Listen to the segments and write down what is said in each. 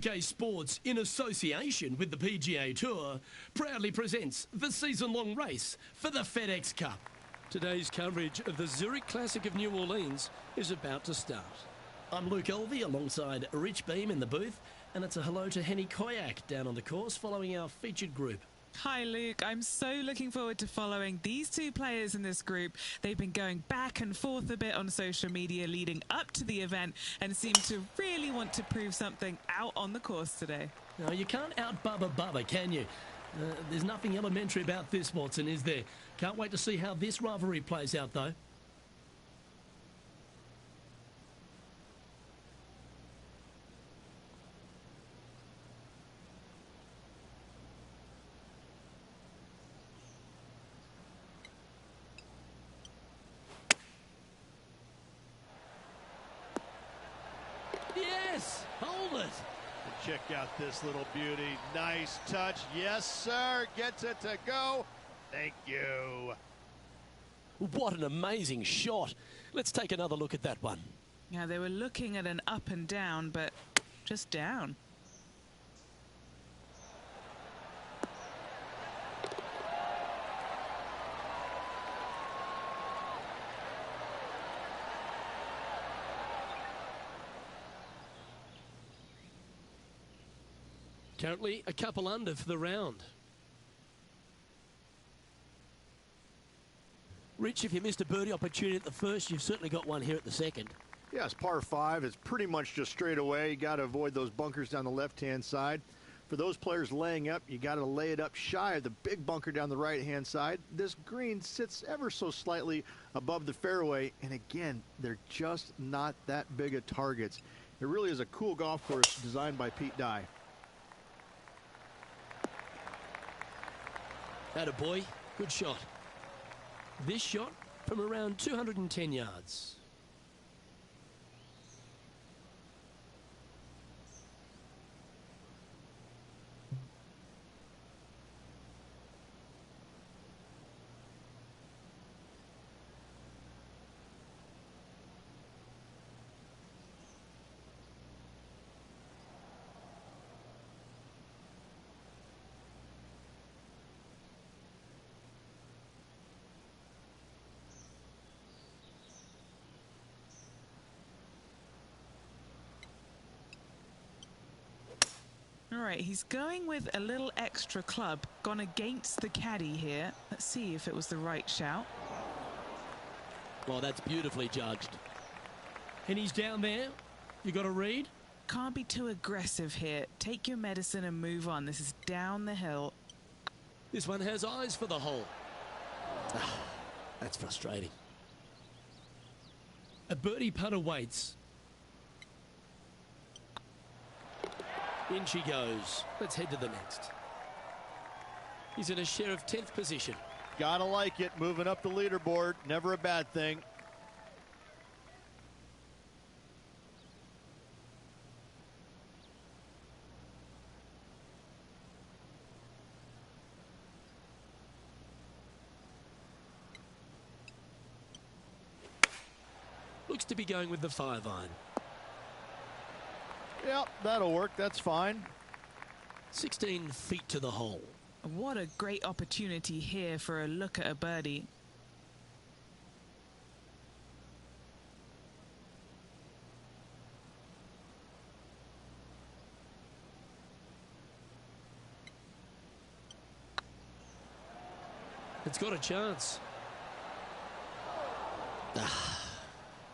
PGA Sports, in association with the PGA Tour, proudly presents the season-long race for the FedEx Cup. Today's coverage of the Zurich Classic of New Orleans is about to start. I'm Luke Elvey alongside Rich Beam in the booth, and it's a hello to Henny Koyak down on the course following our featured group. Hi Luke, I'm so looking forward to following these two players in this group. They've been going back and forth a bit on social media leading up to the event and seem to really want to prove something out on the course today. No, you can't out-Bubba, can you? There's nothing elementary about this, Watson, is there? Can't wait to see how this rivalry plays out, though. Yes! Hold it! Check out this little beauty. Nice touch. Yes, sir. Gets it to go. Thank you. What an amazing shot. Let's take another look at that one. Yeah, they were looking at an up and down, but just down. Currently a couple under for the round. Rich, if you missed a birdie opportunity at the first, you've certainly got one here at the second. Yeah, it's par 5. It's pretty much just straight away. You got to avoid those bunkers down the left-hand side. For those players laying up, you got to lay it up shy of the big bunker down the right-hand side. This green sits ever so slightly above the fairway, and again, they're just not that big of targets. It really is a cool golf course designed by Pete Dye. Attaboy, good shot. This shot from around 210 yards. All right, he's going with a little extra club, gone against the caddy here. Let's see if it was the right shout. Well, that's beautifully judged. And he's down there. You got to read. Can't be too aggressive here. Take your medicine and move on. This is down the hill. This one has eyes for the hole. That's frustrating. A birdie putt awaits. In she goes. Let's head to the next. He's in a share of 10th position. Gotta like it. Moving up the leaderboard. Never a bad thing. Looks to be going with the 5-iron. Yep, that'll work. That's fine. 16 feet to the hole. What a great opportunity here for a look at a birdie. It's got a chance.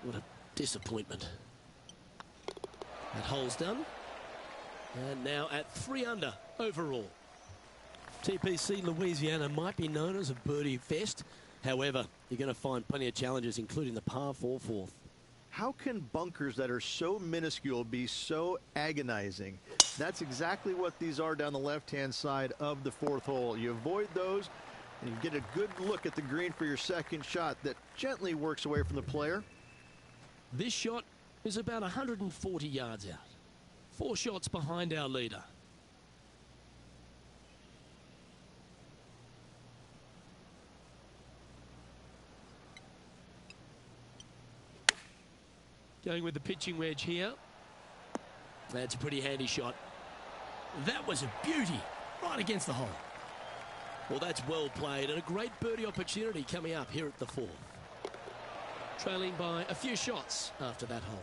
What a disappointment. That hole's done. And now at 3 under overall. TPC Louisiana might be known as a birdie fest. However, you're going to find plenty of challenges, including the par 4 fourth. How can bunkers that are so minuscule be so agonizing? That's exactly what these are down the left-hand side of the 4th hole. You avoid those, and you get a good look at the green for your second shot that gently works away from the player. This shot is about 140 yards out. 4 shots behind our leader. Going with the pitching wedge here. That's a pretty handy shot. That was a beauty, right against the hole. Well, that's well played and a great birdie opportunity coming up here at the 4th. Trailing by a few shots after that hole.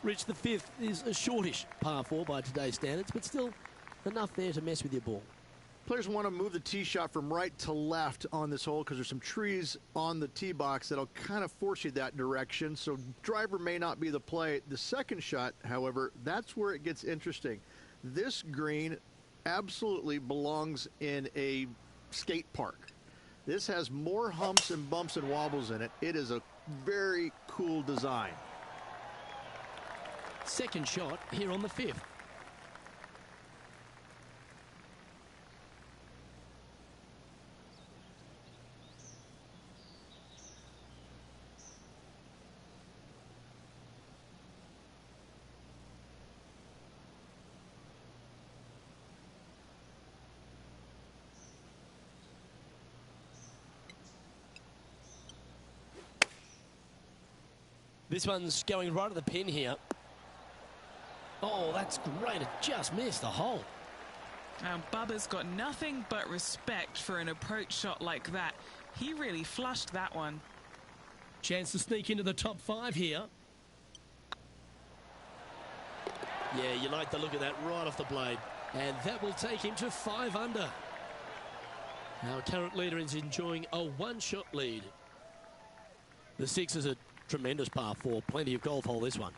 Rich, the 5th is a shortish par 4 by today's standards, but still enough there to mess with your ball. Players want to move the tee shot from right to left on this hole because there's some trees on the tee box that'll kind of force you that direction, so driver may not be the play. The second shot, however, that's where it gets interesting. This green absolutely belongs in a skate park. This has more humps and bumps and wobbles in it. It is a very cool design. Second shot here on the 5th. This one's going right at the pin here. Oh, that's great. It just missed the hole. Now, Bubba's got nothing but respect for an approach shot like that. He really flushed that one. Chance to sneak into the top 5 here. Yeah, you like the look of that right off the blade. And that will take him to 5 under. Our current leader is enjoying a 1-shot lead. The 6 is a tremendous par 4. Plenty of golf hole, this one.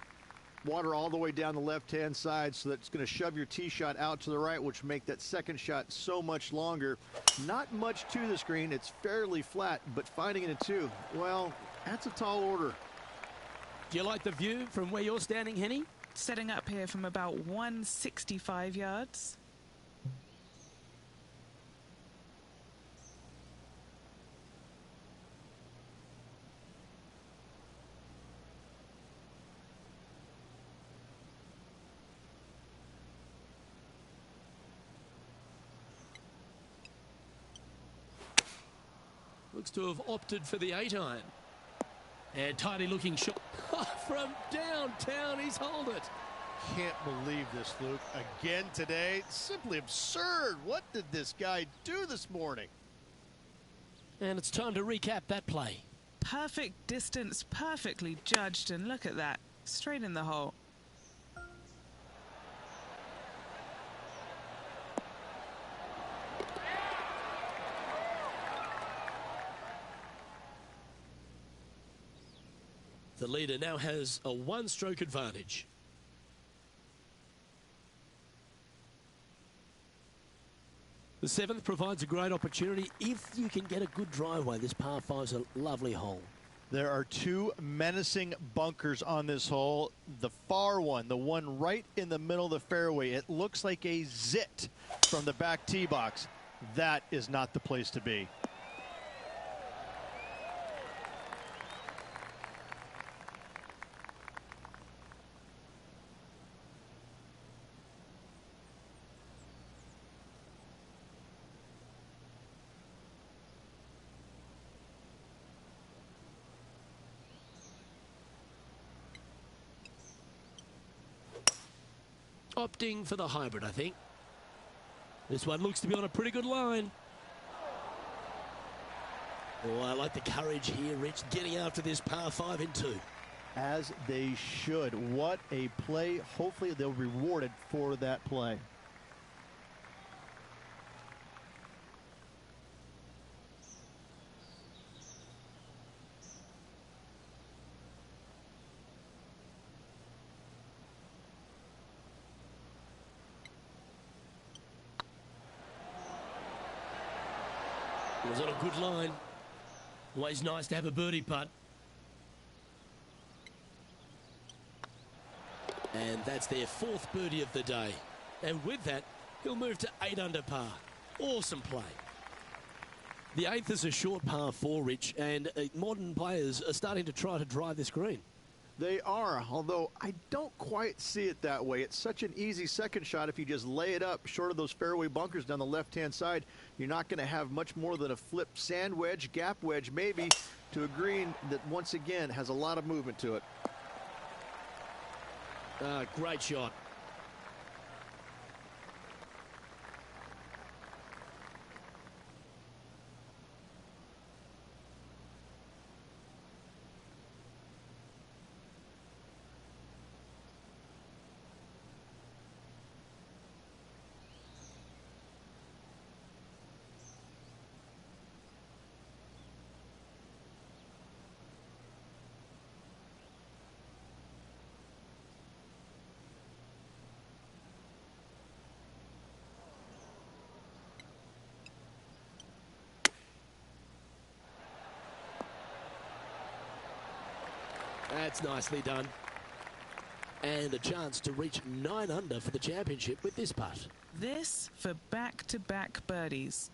Water all the way down the left-hand side, so that's going to shove your tee shot out to the right, which make that second shot so much longer. Not much to this green. It's fairly flat, but finding it a 2, well, that's a tall order. Do you like the view from where you're standing, Henny? Setting up here from about 165 yards. Looks to have opted for the 8-iron. And tidy looking shot from downtown. He's holed it. Can't believe this, Luke. Again today. Simply absurd. What did this guy do this morning? And it's time to recap that play. Perfect distance, perfectly judged, and look at that. Straight in the hole. The leader now has a 1-stroke advantage. The 7th provides a great opportunity if you can get a good driveway. This par 5's a lovely hole. There are 2 menacing bunkers on this hole. The far one, the one right in the middle of the fairway, it looks like a zit from the back tee box. That is not the place to be. Opting for the hybrid, I think. This one looks to be on a pretty good line. Oh, I like the courage here, Rich, getting after this par 5 in 2. As they should. What a play. Hopefully they'll be rewarded for that play. It was on a good line. Always nice to have a birdie putt. And that's their 4th birdie of the day. And with that, he'll move to 8 under par. Awesome play. The 8th is a short par 4, Rich, and modern players are starting to try to drive this green. They are, although I don't quite see it that way. It's such an easy second shot if you just lay it up short of those fairway bunkers down the left-hand side. You're not going to have much more than a flip sand wedge, gap wedge maybe, to a green that once again has a lot of movement to it. Great shot. That's nicely done. And a chance to reach 9 under for the championship with this putt. This for back-to-back birdies.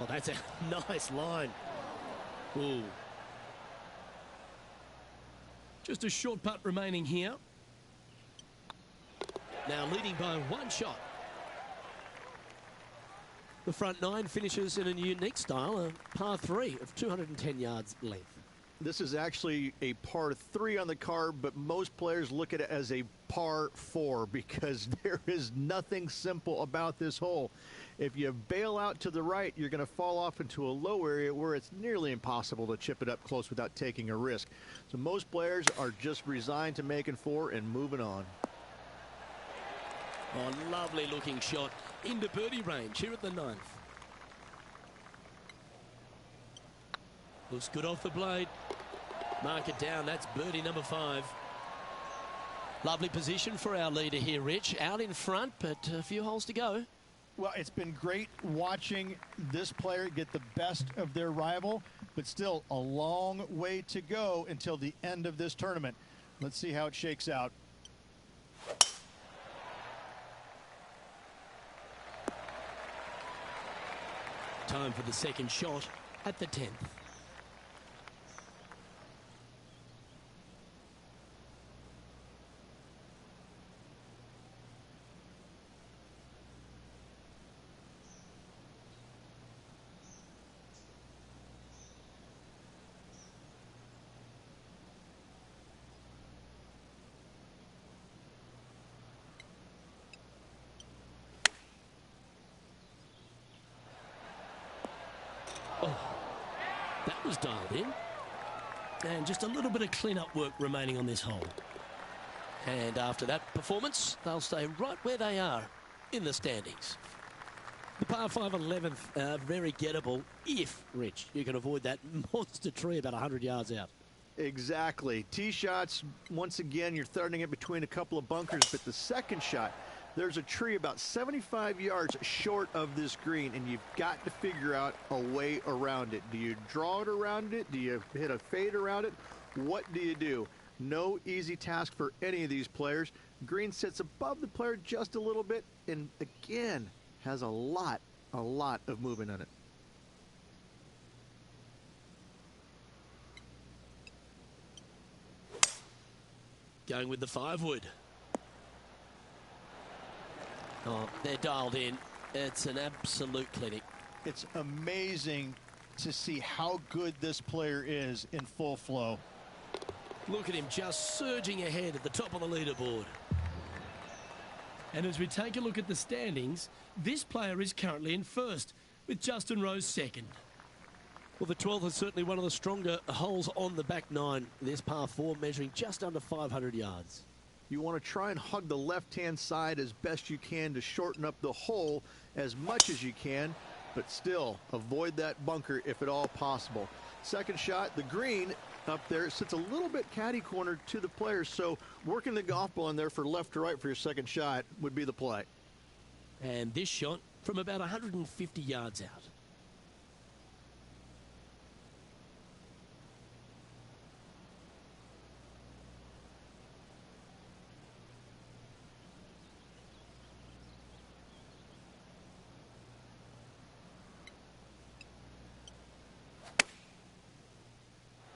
Oh, that's a nice line. Ooh. Just a short putt remaining here. Now leading by 1 shot. The front 9 finishes in a unique style, a par 3 of 210 yards length. This is actually a par 3 on the card, but most players look at it as a par 4 because there is nothing simple about this hole. If you bail out to the right, you're going to fall off into a low area where it's nearly impossible to chip it up close without taking a risk. So most players are just resigned to making 4 and moving on. Oh, lovely looking shot into birdie range here at the 9th. Looks good off the blade. Mark it down. That's birdie number 5. Lovely position for our leader here, Rich. Out in front, but a few holes to go. Well, it's been great watching this player get the best of their rival, but still a long way to go until the end of this tournament. Let's see how it shakes out. Time for the second shot at the 10th. That was dialed in. And just a little bit of clean-up work remaining on this hole. And after that performance, they'll stay right where they are in the standings. The par 5 11th, very gettable if, Rich, you can avoid that monster tree about 100 yards out. Exactly. Tee shots, once again, you're throwing it between a couple of bunkers, but the second shot, there's a tree about 75 yards short of this green, and you've got to figure out a way around it. Do you draw it around it? Do you hit a fade around it? What do you do? No easy task for any of these players. Green sits above the player just a little bit, and again, has a lot of movement on it. Going with the 5-wood. Oh, they're dialed in. It's an absolute clinic. It's amazing to see how good this player is in full flow. Look at him just surging ahead at the top of the leaderboard. And as we take a look at the standings, this player is currently in first, with Justin Rose second. Well, the 12th is certainly one of the stronger holes on the back 9. This par 4 measuring just under 500 yards. You want to try and hug the left-hand side as best you can to shorten up the hole as much as you can, but still avoid that bunker if at all possible. Second shot, the green up there sits a little bit caddy corner to the players, so working the golf ball in there for left to right for your second shot would be the play. And this shot from about 150 yards out.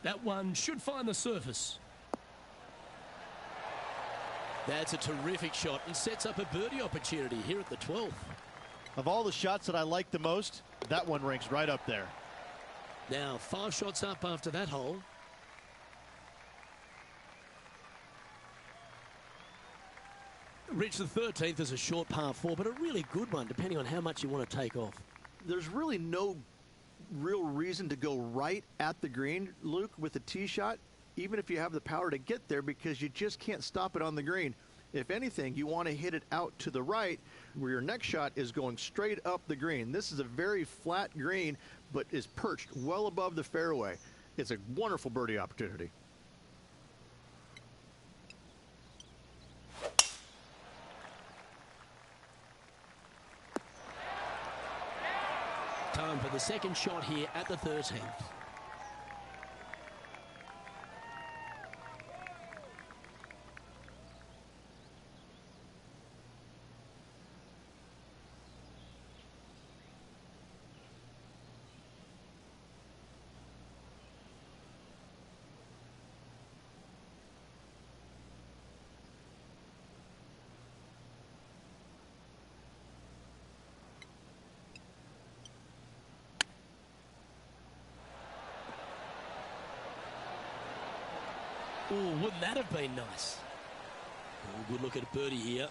That one should find the surface. That's a terrific shot and sets up a birdie opportunity here at the 12th. Of all the shots that I like the most, that one ranks right up there. Now 5 shots up after that hole. Rich, the 13th is a short par 4, but a really good one depending on how much you want to take off. There's really no real reason to go right at the green, Luke, with a tee shot, even if you have the power to get there, because you just can't stop it on the green. If anything, you want to hit it out to the right, where your next shot is going straight up the green. This is a very flat green, but is perched well above the fairway. It's a wonderful birdie opportunity. Time for the second shot here at the 13th. Oh, wouldn't that have been nice? Oh, good look at birdie here.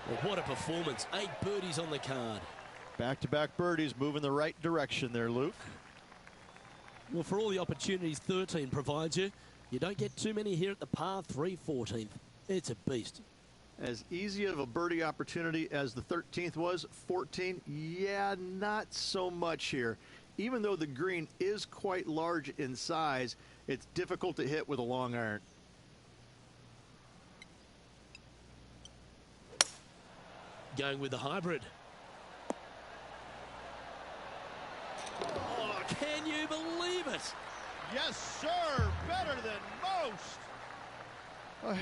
Well, what a performance. 8 birdies on the card. Back-to-back birdies, moving the right direction there, Luke. Well, for all the opportunities 13 provides you, you don't get too many here at the par 3 14th. It's a beast. As easy of a birdie opportunity as the 13th was, 14, yeah, not so much here. Even though the green is quite large in size, it's difficult to hit with a long iron. Going with the hybrid. Oh, can you believe it? Yes, sir. Better than most.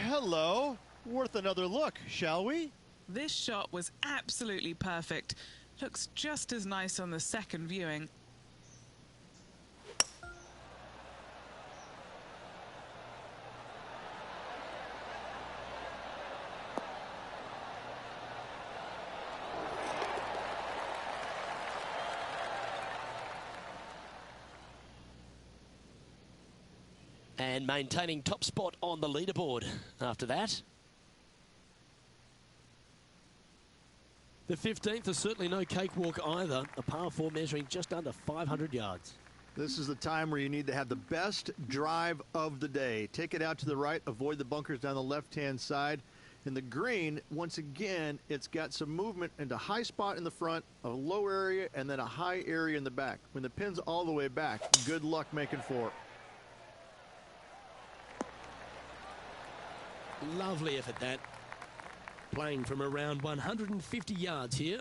Hello. Worth another look, shall we? This shot was absolutely perfect. Looks just as nice on the second viewing. And maintaining top spot on the leaderboard after that. The 15th is certainly no cakewalk either. A par 4 measuring just under 500 yards. This is the time where you need to have the best drive of the day. Take it out to the right, avoid the bunkers down the left-hand side. In the green, once again, it's got some movement into high spot in the front, a low area, and then a high area in the back. When the pin's all the way back, good luck making 4. Lovely effort that. Playing from around 150 yards here.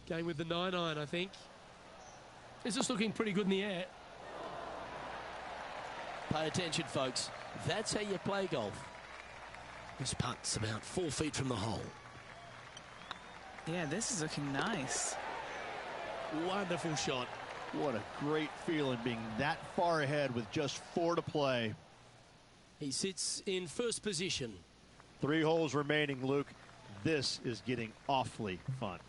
Going with the 9-iron, I think. This is looking pretty good in the air. Pay attention, folks. That's how you play golf. This putt's about 4 feet from the hole. Yeah, this is looking nice. Wonderful shot. What a great feeling being that far ahead with just 4 to play. He sits in first position. 3 holes remaining, Luke. This is getting awfully fun.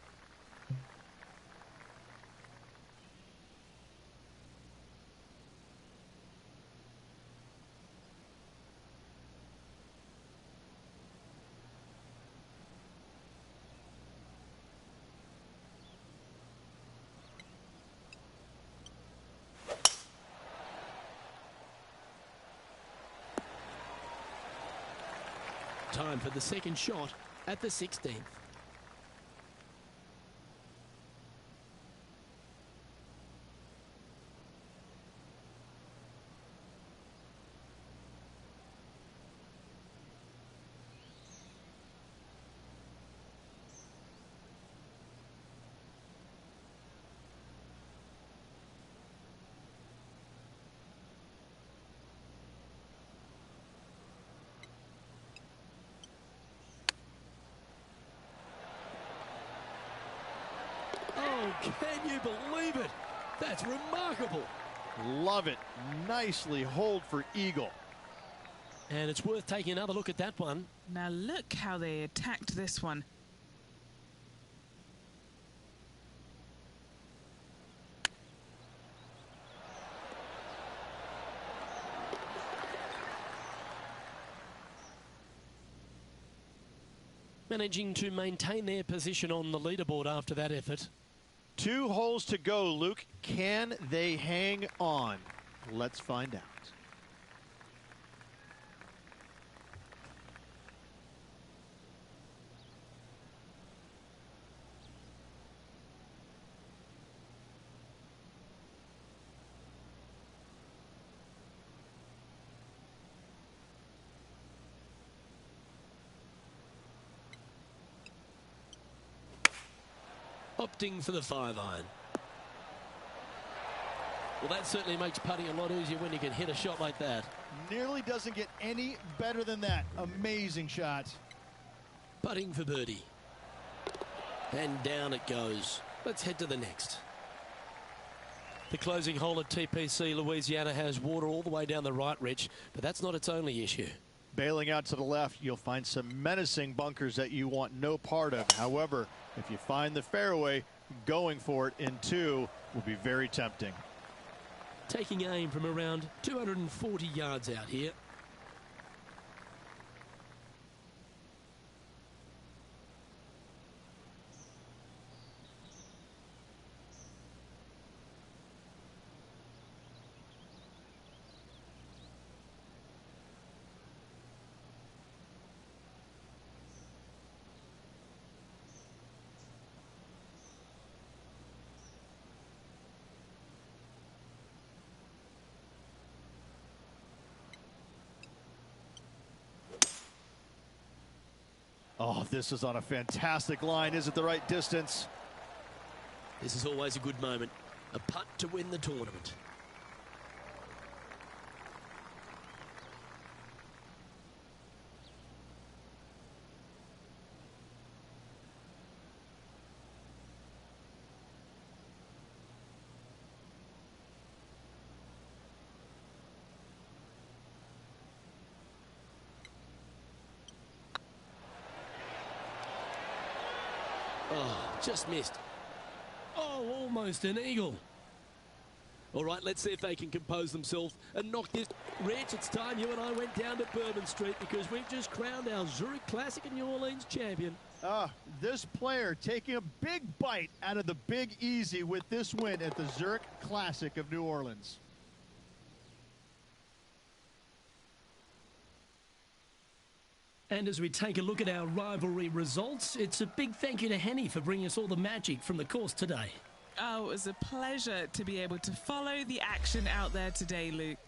Time for the second shot at the 16th. Can you believe it? That's remarkable. Love it. Nicely holed for eagle. And it's worth taking another look at that one. Now look how they attacked this one. Managing to maintain their position on the leaderboard after that effort. 2 holes to go, Luke. Can they hang on? Let's find out. Opting for the 5-iron. Well, that certainly makes putting a lot easier when you can hit a shot like that. Nearly doesn't get any better than that. Amazing shot. Putting for birdie. And down it goes. Let's head to the next. The closing hole at TPC Louisiana has water all the way down the right, Rich, but that's not its only issue. Bailing out to the left, you'll find some menacing bunkers that you want no part of. However, if you find the fairway, going for it in 2 will be very tempting. Taking aim from around 240 yards out here. Oh, this is on a fantastic line. Is it the right distance? This is always a good moment. A putt to win the tournament. Oh, just missed. Oh, almost an eagle. All right, let's see if they can compose themselves and knock this. Rich, it's time you and I went down to Bourbon Street because we've just crowned our Zurich Classic and New Orleans champion. This player taking a big bite out of the Big Easy with this win at the Zurich Classic of New Orleans. And as we take a look at our rivalry results, it's a big thank you to Henny for bringing us all the magic from the course today. Oh, it was a pleasure to be able to follow the action out there today, Luke.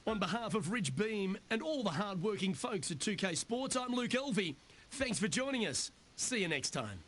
On behalf of Rich Beam and all the hard-working folks at 2K Sports, I'm Luke Elvey. Thanks for joining us. See you next time.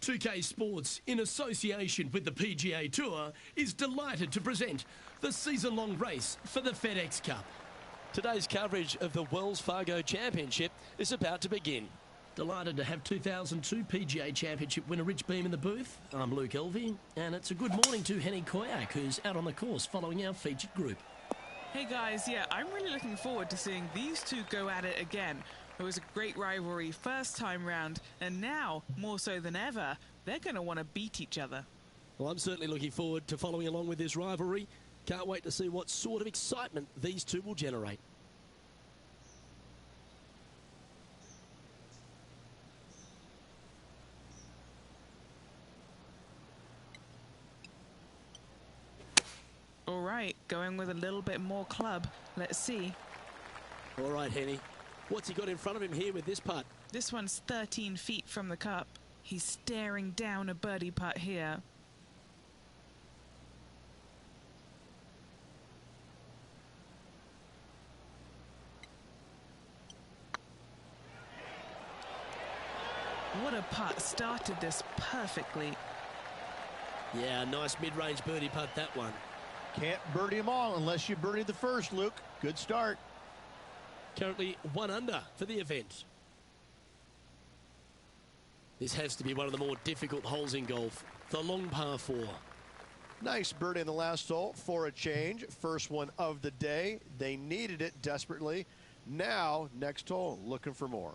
2K Sports, in association with the PGA Tour, is delighted to present the season-long race for the FedEx Cup. Today's coverage of the Wells Fargo Championship is about to begin. Delighted to have 2002 PGA Championship winner Rich Beem in the booth. I'm Luke Elvey, and it's a good morning to Henny Koyak, who's out on the course following our featured group. Hey guys, yeah, I'm really looking forward to seeing these two go at it again. It was a great rivalry first time round, and now, more so than ever, they're going to want to beat each other. Well, I'm certainly looking forward to following along with this rivalry. Can't wait to see what sort of excitement these two will generate. All right, going with a little bit more club. Let's see. All right, Henny. What's he got in front of him here with this putt? This one's 13 feet from the cup. He's staring down a birdie putt here. What a putt. Started this perfectly. Yeah, nice mid-range birdie putt, that one. Can't birdie them all unless you birdie the first, Luke. Good start. Currently 1 under for the event. This has to be one of the more difficult holes in golf. The long par 4. Nice birdie in the last hole for a change. First one of the day. They needed it desperately. Now, next hole, looking for more.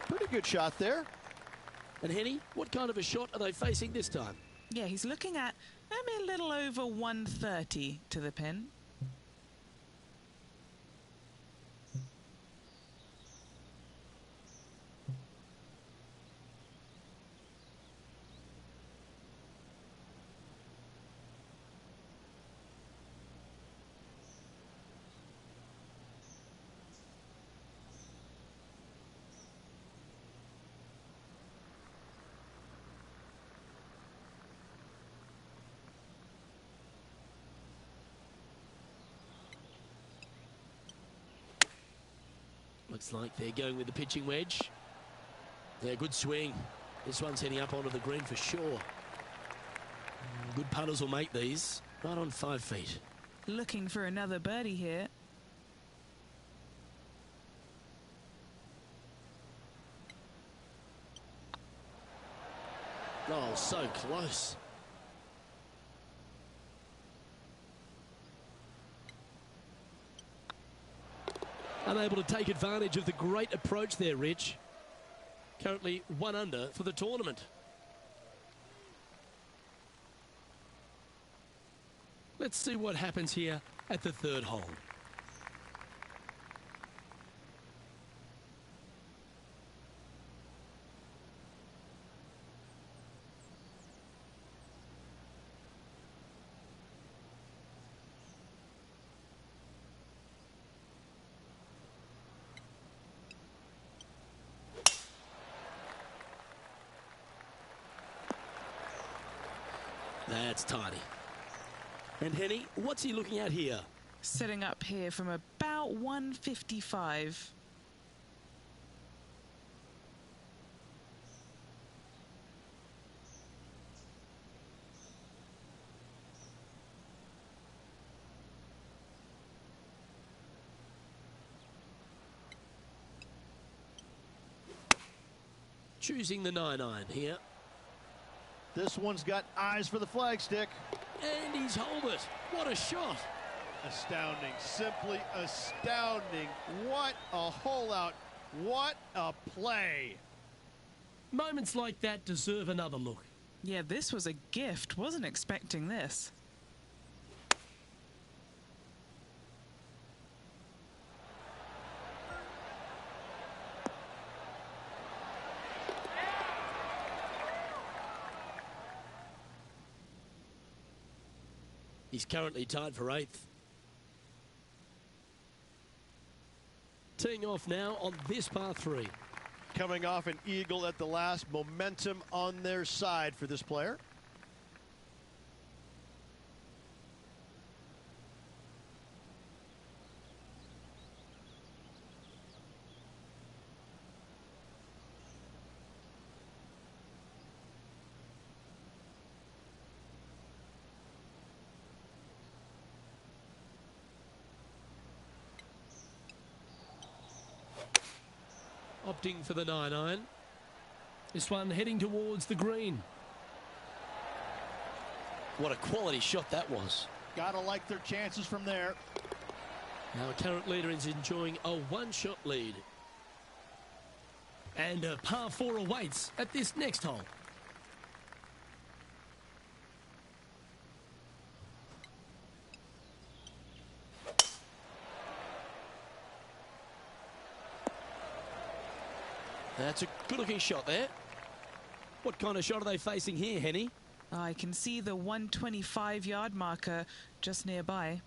Pretty good shot there. And Henny, what kind of a shot are they facing this time? Yeah, he's looking at maybe a little over 130 to the pin. Looks like they're going with the pitching wedge. Yeah, good swing. This one's heading up onto the green for sure. Good putters will make these. Right on 5 feet. Looking for another birdie here. Oh, so close. Unable to take advantage of the great approach there, Rich. Currently 1 under for the tournament. Let's see what happens here at the 3rd hole. That's tidy. And Henny, what's he looking at here? Setting up here from about 155. Choosing the 9-iron here. This one's got eyes for the flagstick. And he's holed it. What a shot. Astounding. Simply astounding. What a hole out. What a play. Moments like that deserve another look. Yeah, this was a gift. Wasn't expecting this. He's currently tied for 8th. Teeing off now on this par 3. Coming off an eagle at the last. Momentum on their side for this player. Opting for the 9-iron. This one heading towards the green. What a quality shot that was. Gotta like their chances from there. Our current leader is enjoying a one-shot lead. And a par 4 awaits at this next hole. That's a good-looking shot there. What kind of shot are they facing here, Henny? I can see the 125-yard marker just nearby.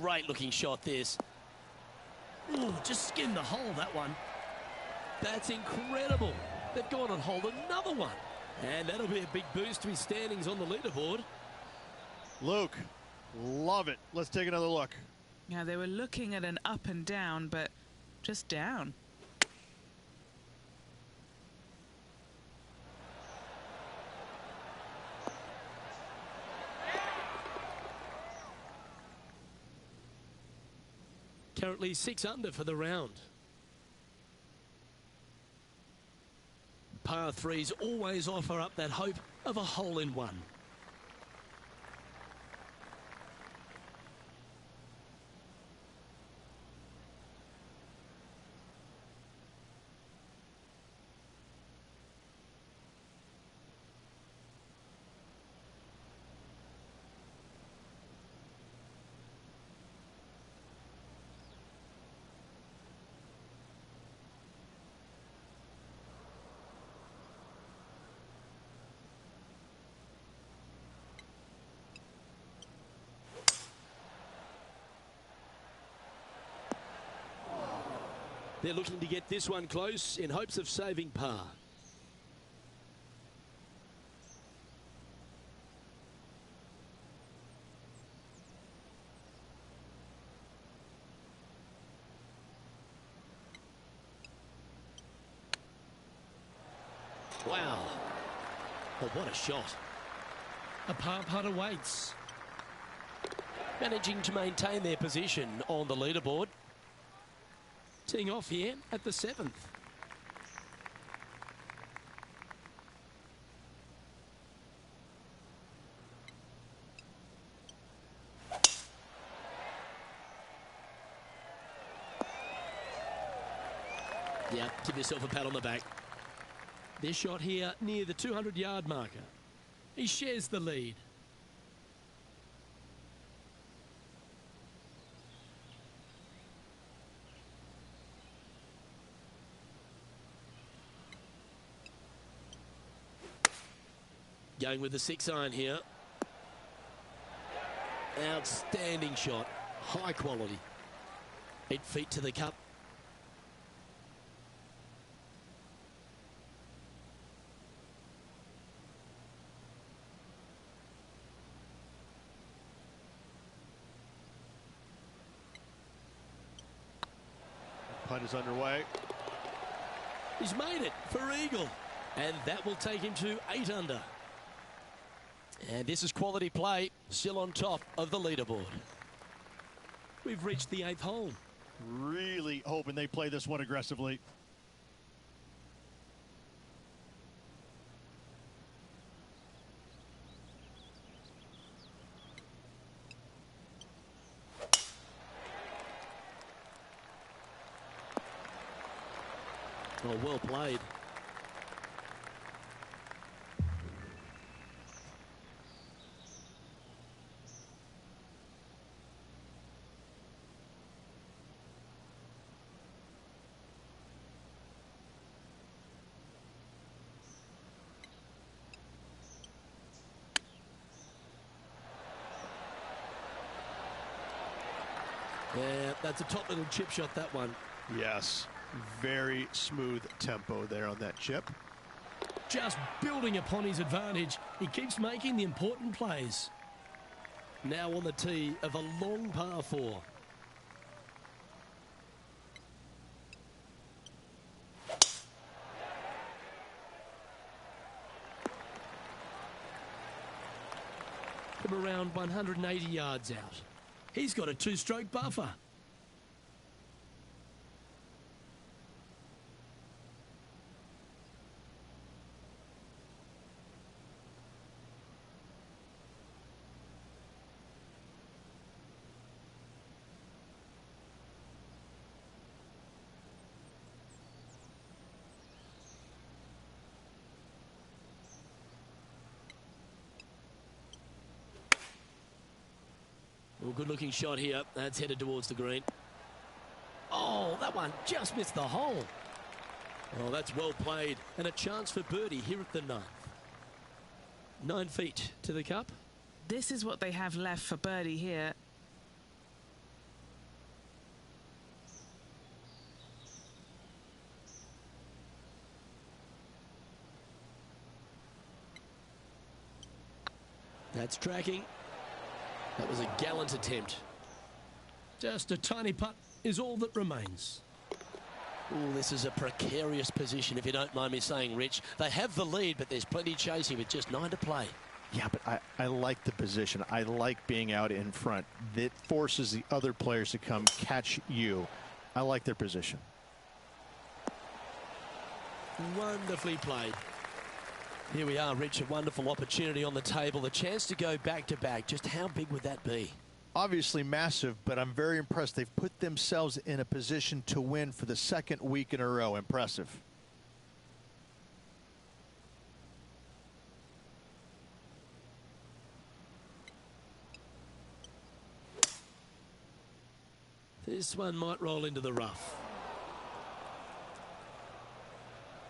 Great looking shot this. Ooh, just skimmed the hole, that one. That's incredible. They've gone and holed another one. And that'll be a big boost to his standings on the leaderboard. Luke, love it. Let's take another look. Yeah, they were looking at an up and down, but just down. Currently 6 under for the round. Par 3s always offer up that hope of a hole-in-one. They're looking to get this one close in hopes of saving par. Wow. Oh, what a shot. A par putt awaits. Managing to maintain their position on the leaderboard. Teeing off here at the 7th. Yeah, give yourself a pat on the back. This shot here near the 200-yard marker. He shares the lead. Going with the 6-iron here. Outstanding shot. High quality. 8 feet to the cup. Putt is underway. He's made it for eagle. And that will take him to 8 under. And this is quality play, still on top of the leaderboard. We've reached the 8th hole. Really hoping they play this one aggressively. Oh, well played. Yeah, that's a top little chip shot, that one. Yes, very smooth tempo there on that chip. Just building upon his advantage, he keeps making the important plays. Now on the tee of a long par 4. From around 180 yards out. He's got a 2-stroke buffer. Well, good looking shot here. That's headed towards the green. Oh, that one just missed the hole. Oh, that's well played. And a chance for birdie here at the 9th. 9 feet to the cup. This is what they have left for birdie here. That's tracking. That was a gallant attempt. Just a tiny putt is all that remains. Oh, this is a precarious position, if you don't mind me saying, Rich. They have the lead, but there's plenty chasing with just 9 to play. Yeah, but I like the position. I like being out in front. That forces the other players to come catch you. I like their position. Wonderfully played. Here we are, Rich, a wonderful opportunity on the table. The chance to go back-to-back. Just how big would that be? Obviously massive, but I'm very impressed. They've put themselves in a position to win for the 2nd week in a row. Impressive. This one might roll into the rough.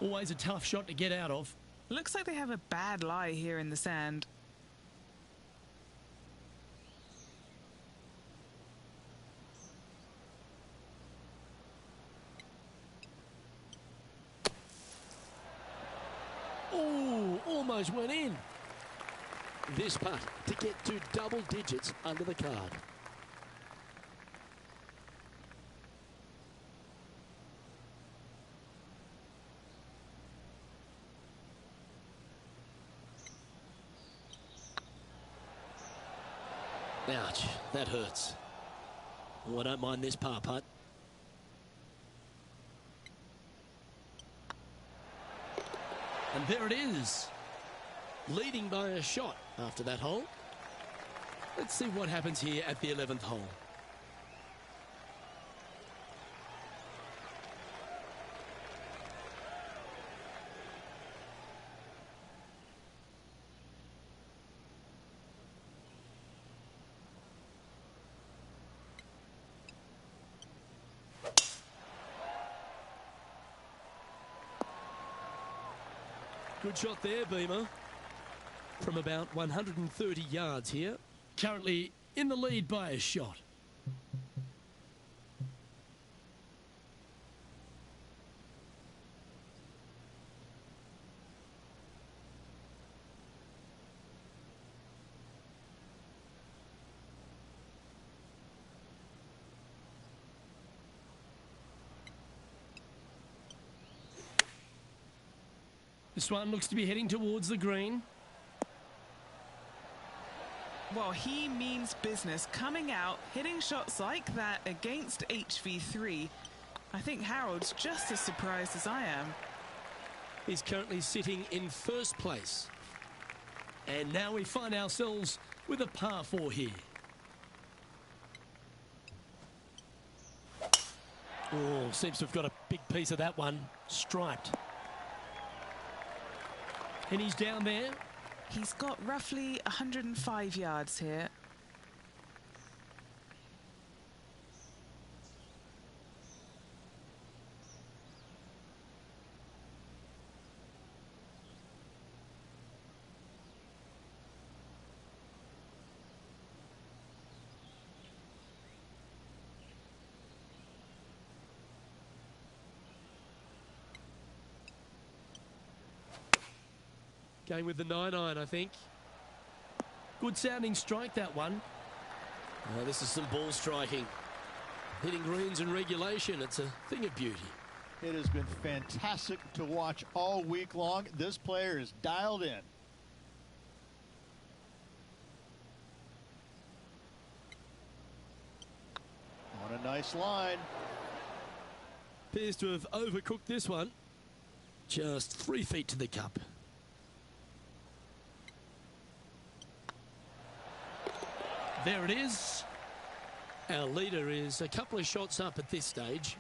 Always a tough shot to get out of. Looks like they have a bad lie here in the sand. Oh, almost went in. This putt to get to double digits under the card. Ouch, that hurts. Oh, I don't mind this par putt. And there it is. Leading by a shot after that hole. Let's see what happens here at the 11th hole. Good shot there, Beamer. From about 130 yards here. Currently in the lead by a shot. This one looks to be heading towards the green. Well, he means business. Coming out, hitting shots like that against HV3. I think Harold's just as surprised as I am. He's currently sitting in 1st place. And now we find ourselves with a par 4 here. Oh, seems to have got a big piece of that one. Striped. And he's down there. He's got roughly 105 yards here. Going with the 9-iron, I think. Good sounding strike, that one. This is some ball striking. Hitting greens in regulation, it's a thing of beauty. It has been fantastic to watch all week long. This player is dialed in. On a nice line. Appears to have overcooked this one. Just 3 feet to the cup. There it is. Our leader is a couple of shots up at this stage.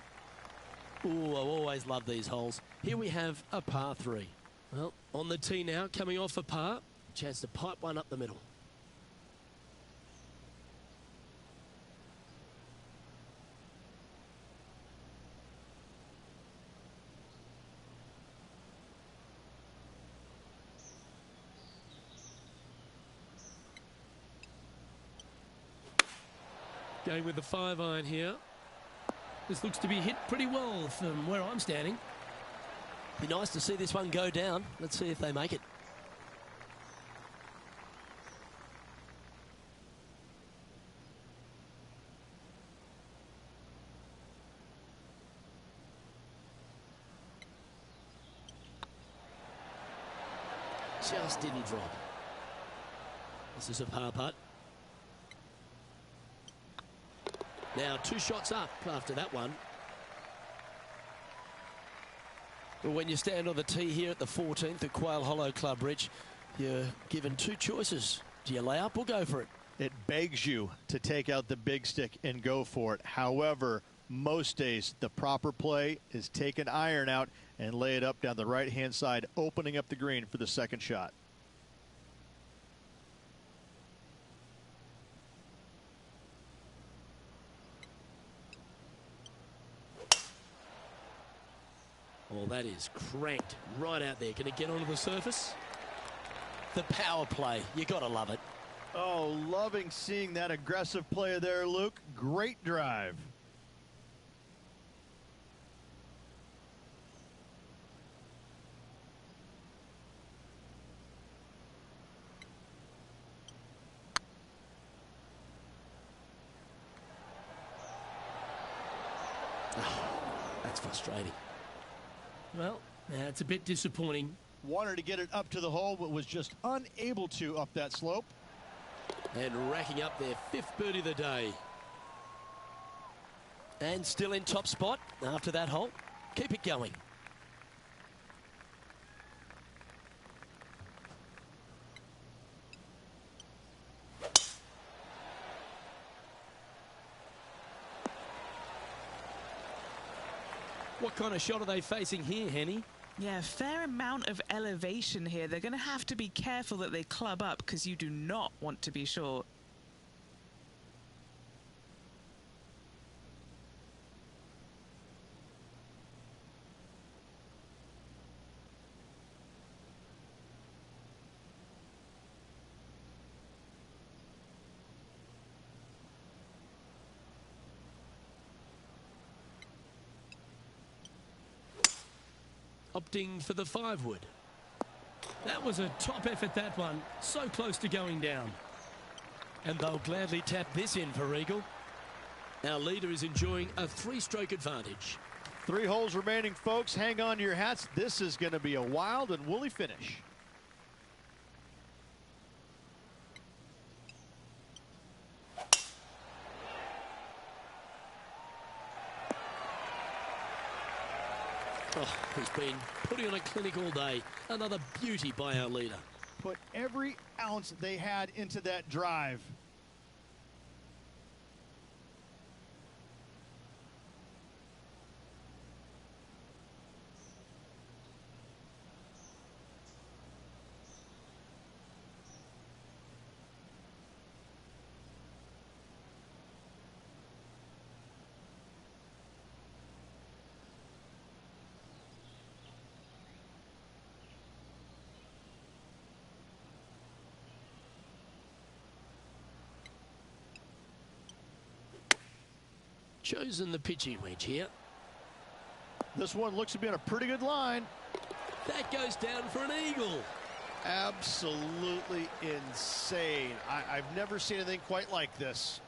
Ooh, I always love these holes. Here we have a par 3. Well, on the tee now, coming off a par. Chance to pipe one up the middle. Going with the 5-iron here. This looks to be hit pretty well from where I'm standing. Be nice to see this one go down. Let's see if they make it. Just didn't drop. This is a par putt. Now 2 shots up after that one. But when you stand on the tee here at the 14th at Quail Hollow Club Bridge, you're given 2 choices. Do you lay up or go for it? It begs you to take out the big stick and go for it. However, most days the proper play is take an iron out and lay it up down the right-hand side, opening up the green for the second shot. Oh, that is cranked right out there. Can it get onto the surface? The power play. You got to love it. Oh, loving seeing that aggressive play there, Luke. Great drive. Oh, that's frustrating. Well, it's a bit disappointing. Wanted to get it up to the hole, but was just unable to up that slope. And racking up their 5th birdie of the day. And still in top spot after that hole. Keep it going. What kind of shot are they facing here, Henny? Yeah, fair amount of elevation here. They're going to have to be careful that they club up because you do not want to be short. Opting for the 5-wood. That was a top effort, that one. So close to going down. And they'll gladly tap this in for Eagle. Our leader is enjoying a 3-stroke advantage. 3 holes remaining, folks. Hang on to your hats. This is going to be a wild and woolly finish. Oh, he's been putting on a clinic all day. Another beauty by our leader. Put every ounce they had into that drive. Chosen the pitching wedge here. This one looks to be on a pretty good line. That goes down for an eagle. Absolutely insane. I've never seen anything quite like this.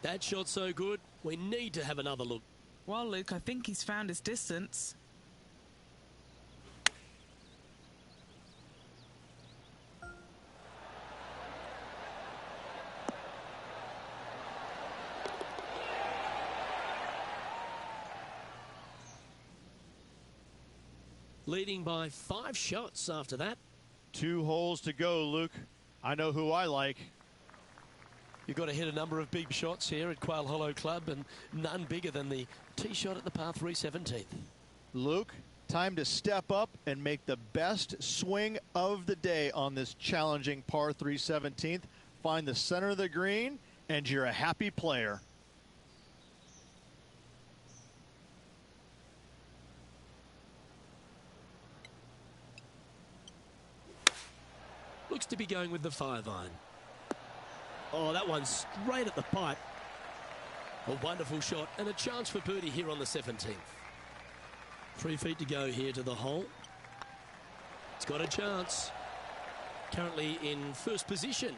That shot's so good, we need to have another look. Well, Luke, I think he's found his distance. Leading by 5 shots after that. 2 holes to go, Luke. I know who I like. You've got to hit a number of big shots here at Quail Hollow Club, and none bigger than the tee shot at the par 3 17th. Luke, time to step up and make the best swing of the day on this challenging par 3 17th. Find the center of the green, and you're a happy player. Looks to be going with the 5-iron. Oh, that one's straight at the pipe. A wonderful shot and a chance for birdie here on the 17th. 3 feet to go here to the hole. It's got a chance. Currently in first position.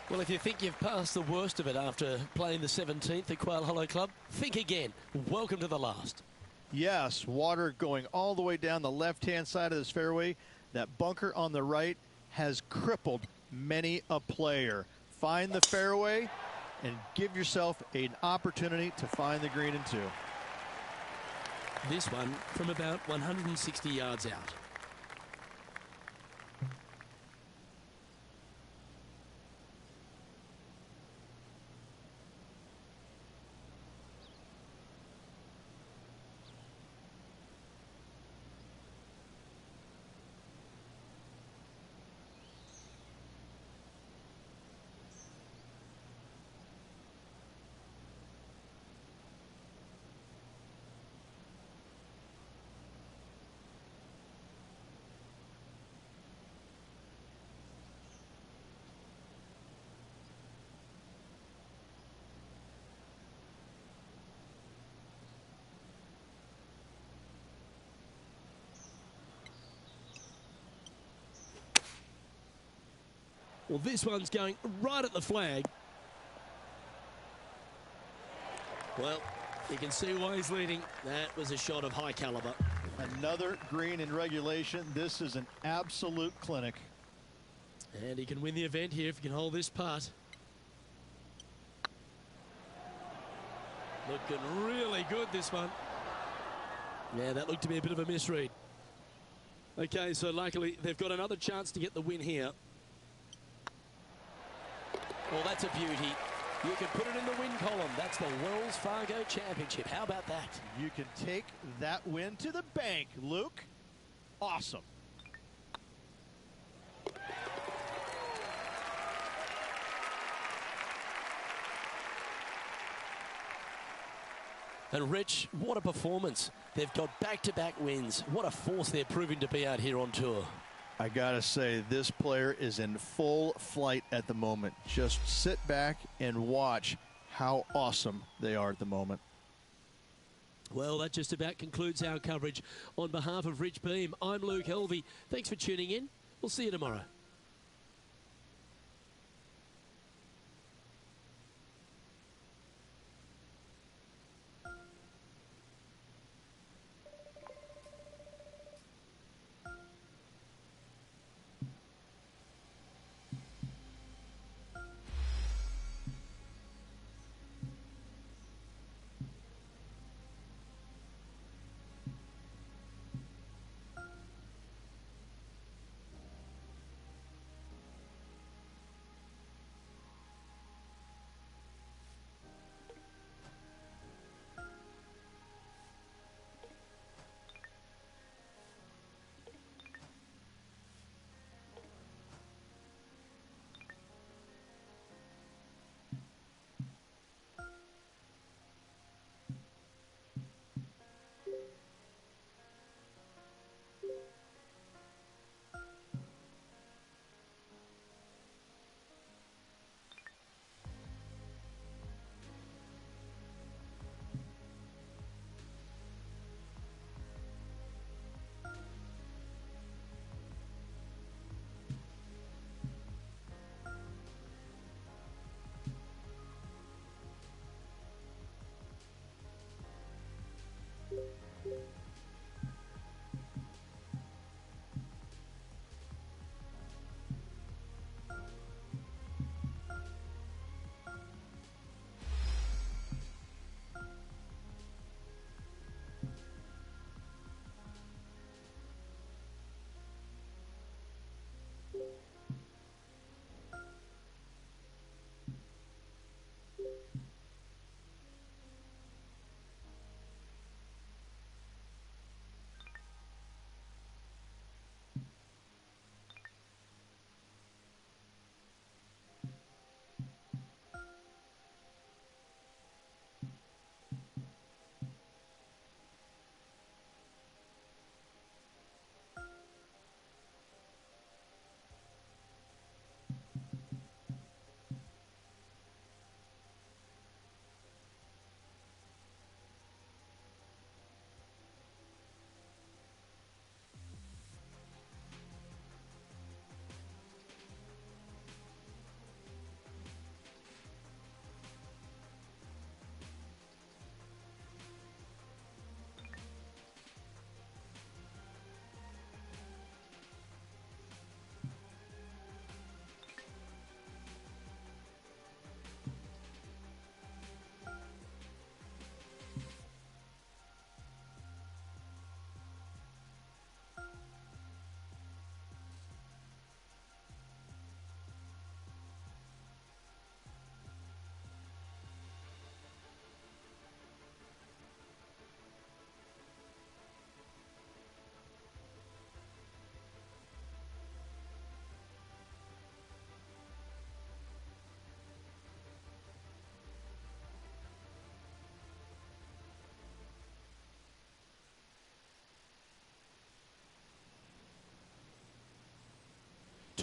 Well, if you think you've passed the worst of it after playing the 17th at Quail Hollow Club, think again. Welcome to the last. Yes, water going all the way down the left-hand side of this fairway. That bunker on the right has crippled many a player. Find the fairway and give yourself an opportunity to find the green in 2. This one from about 160 yards out. Well, this one's going right at the flag. Well, you can see why he's leading. That was a shot of high caliber. Another green in regulation. This is an absolute clinic. And he can win the event here if he can hold this putt. Looking really good, this one. Yeah, that looked to be a bit of a misread. Okay, so luckily they've got another chance to get the win here. Well, that's a beauty. You can put it in the win column. That's the Wells Fargo Championship. How about that? You can take that win to the bank, Luke. Awesome. And Rich, what a performance. They've got back-to-back wins. What a force they're proving to be out here on tour. I gotta say, this player is in full flight at the moment. Just sit back and watch how awesome they are at the moment. Well, that just about concludes our coverage. On behalf of Rich Beam, I'm Luke Helvey. Thanks for tuning in. We'll see you tomorrow.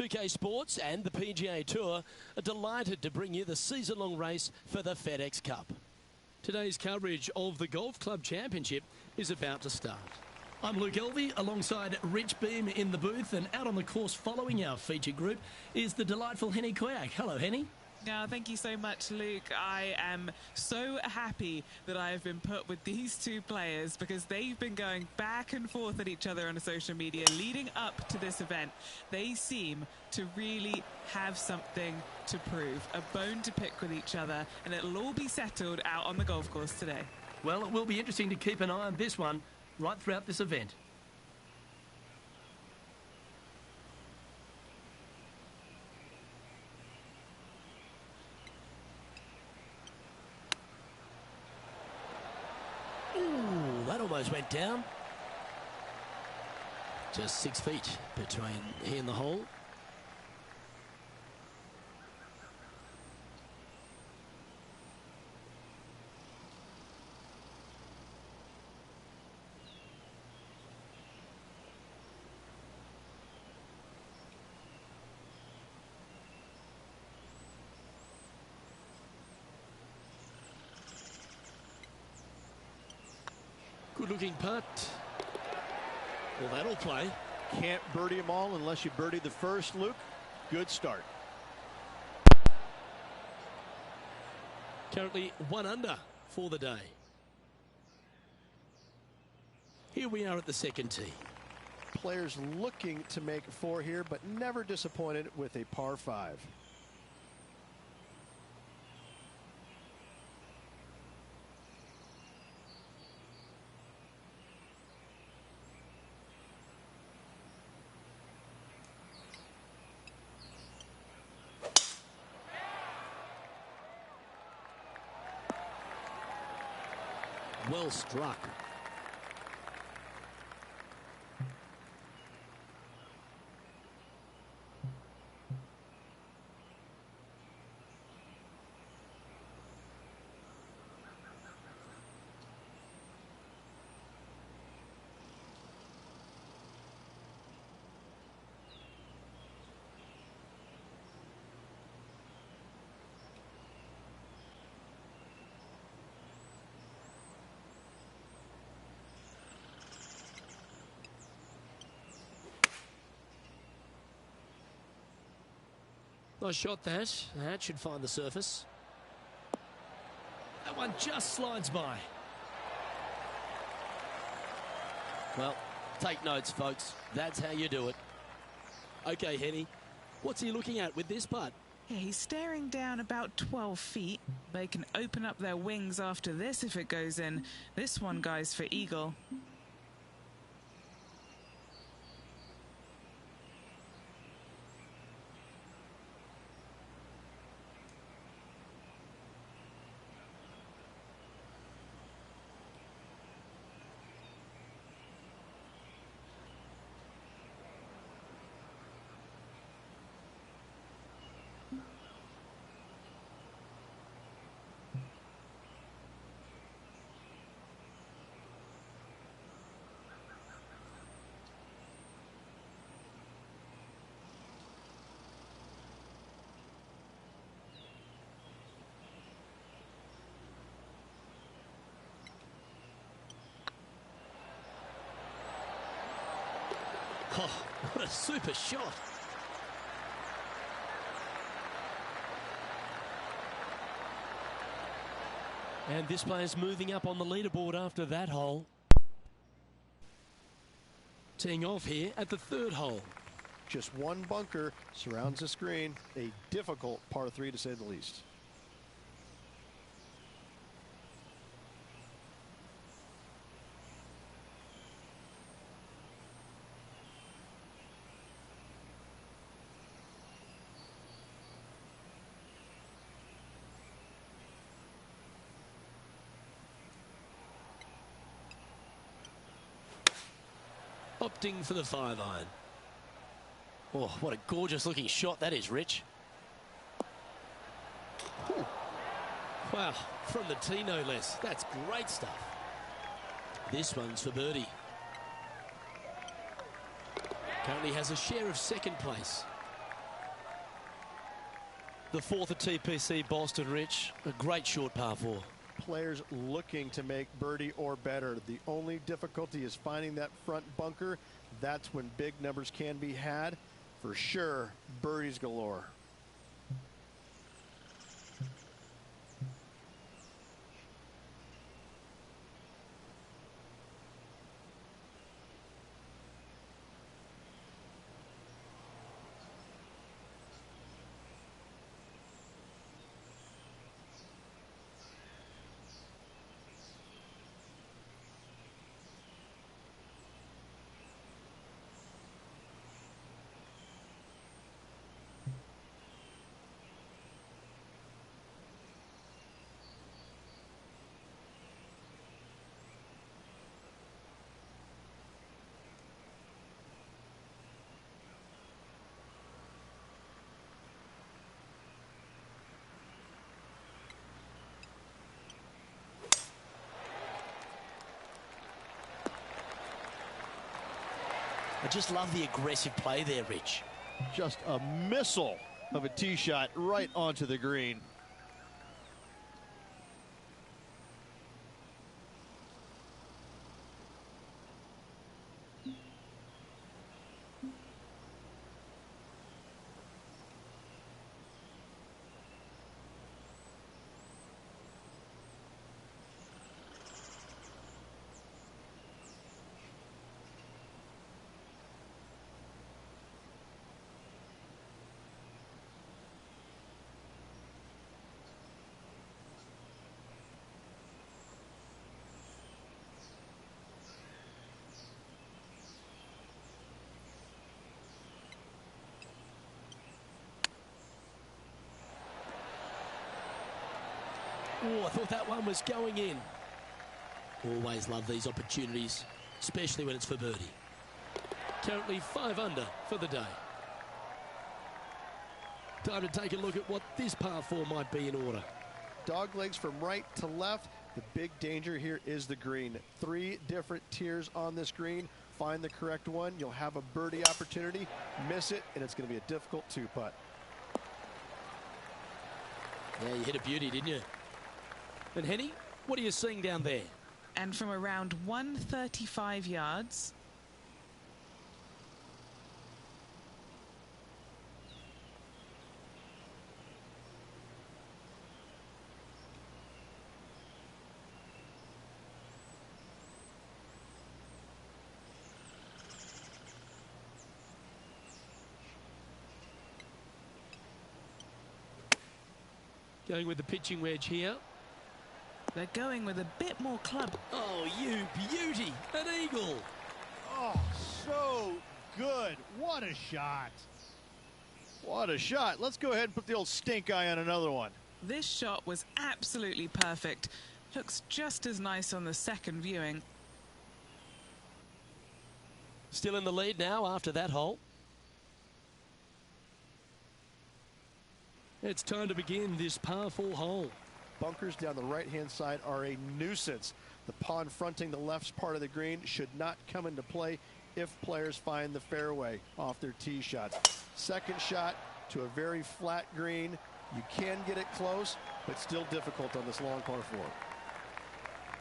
2K Sports and the PGA Tour are delighted to bring you the season-long race for the FedEx Cup. Today's coverage of the Golf Club Championship is about to start. I'm Luke Elvey alongside Rich Beam in the booth, and out on the course following our feature group is the delightful Henny Koyak. Hello, Henny. Now, thank you so much, Luke. I am so happy that I have been put with these two players because they've been going back and forth at each other on social media leading up to this event. They seem to really have something to prove, a bone to pick with each other, and it'll all be settled out on the golf course today. Well, it will be interesting to keep an eye on this one right throughout this event. That almost went down. Just 6 feet between he and the hole. Good-looking putt. Well, that'll play. Can't birdie them all unless you birdie the first, Luke. Good start. Currently 1 under for the day. Here we are at the second tee. Players looking to make 4 here, but never disappointed with a par 5. Well struck. Nice shot that. That should find the surface. That one just slides by. Well, take notes, folks. That's how you do it. Okay, Henny. What's he looking at with this putt? Yeah, he's staring down about 12 feet. They can open up their wings after this if it goes in. This one, guys, for eagle. Oh, what a super shot. And this player's moving up on the leaderboard after that hole. Teeing off here at the 3rd hole. Just one bunker surrounds the screen. A difficult par 3 to say the least. Opting for the 5-iron. Oh, what a gorgeous looking shot that is, Rich. Ooh. Wow, from the tee no less. That's great stuff. This one's for birdie. Currently has a share of 2nd place. The fourth at TPC Boston, Rich. A great short par 4. Players looking to make birdie or better. The only difficulty is finding that front bunker. That's when big numbers can be had. For sure, birdies galore. I just love the aggressive play there, Rich. Just a missile of a tee shot right onto the green. Oh, I thought that one was going in. Always love these opportunities, especially when it's for birdie. Currently 5 under for the day. Time to take a look at what this par 4 might be in order. Dog legs from right to left. The big danger here is the green. 3 different tiers on this green. Find the correct one. You'll have a birdie opportunity. Miss it, and it's going to be a difficult 2-putt. Yeah, you hit a beauty, didn't you? And Henny, what are you seeing down there? And from around 135 yards, Going with the pitching wedge here. they're going with a bit more club. Oh, you beauty! An eagle! Oh, so good. What a shot. What a shot. Let's go ahead and put the old stink eye on another one. This shot was absolutely perfect. Looks just as nice on the second viewing. Still in the lead now after that hole. It's time to begin this par 4 hole. Bunkers down the right-hand side are a nuisance. The pond fronting the left part of the green should not come into play if players find the fairway off their tee shots. Second shot to a very flat green. You can get it close, but still difficult on this long par 4.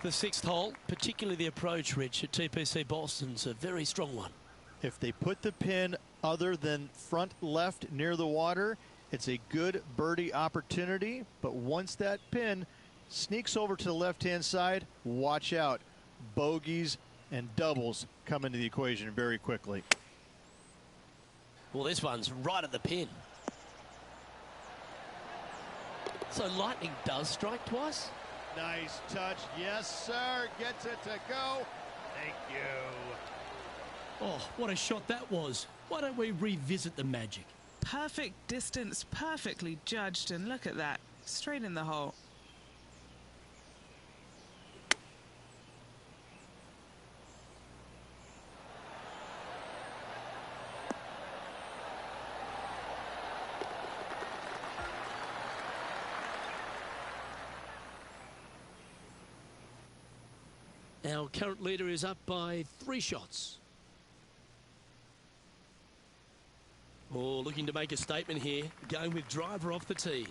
The 6th hole, particularly the approach, Rich, at TPC Boston's a very strong one. If they put the pin other than front left near the water, it's a good birdie opportunity, but once that pin sneaks over to the left-hand side, watch out. Bogeys and doubles come into the equation very quickly. Well, this one's right at the pin. So lightning does strike twice? Nice touch. Yes, sir. Gets it to go. Thank you. Oh, what a shot that was. Why don't we revisit the magic? Perfect distance, perfectly judged, and look at that. Straight in the hole. Our current leader is up by 3 shots. Oh, looking to make a statement here, going with driver off the tee.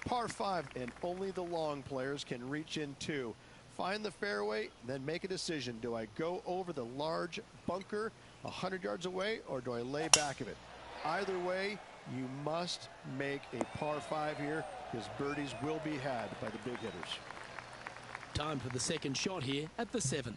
Par 5, and only the long players can reach in two. Find the fairway, then make a decision. Do I go over the large bunker 100 yards away, or do I lay back of it? Either way, you must make a par 5 here, because birdies will be had by the big hitters. Time for the second shot here at the 7th.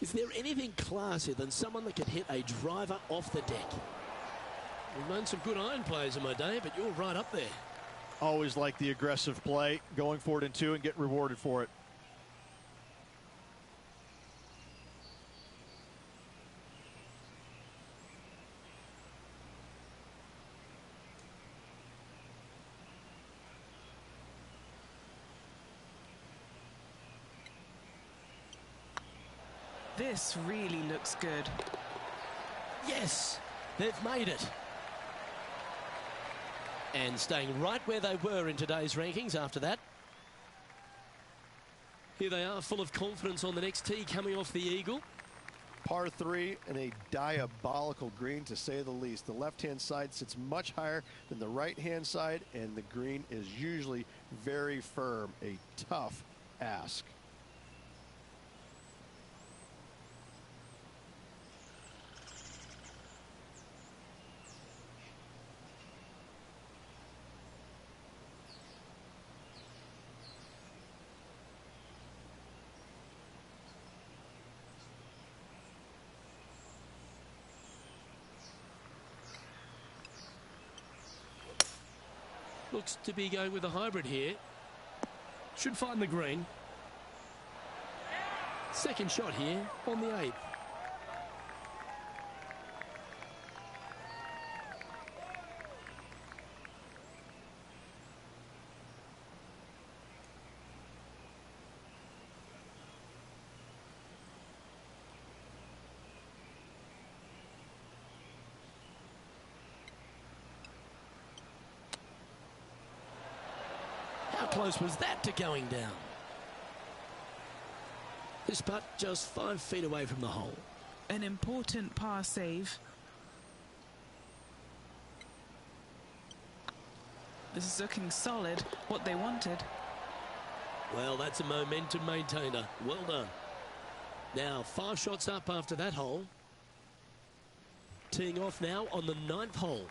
Is there anything classier than someone that can hit a driver off the deck? We've known some good iron players in my day, but you're right up there. Always like the aggressive play, going for it in two and get rewarded for it. This really looks good. Yes, they've made it. And staying right where they were in today's rankings after that. Here they are, full of confidence on the next tee, coming off the eagle. Par 3 and a diabolical green, to say the least. The left-hand side sits much higher than the right-hand side, and the green is usually very firm. A tough ask. Looks to be going with a hybrid here. Should find the green. Second shot here on the 8th. How close was that to going down? This putt just 5 feet away from the hole. An important par save. This is looking solid, what they wanted. Well, that's a momentum maintainer. Well done. Now 5 shots up after that hole. Teeing off now on the 9th hole.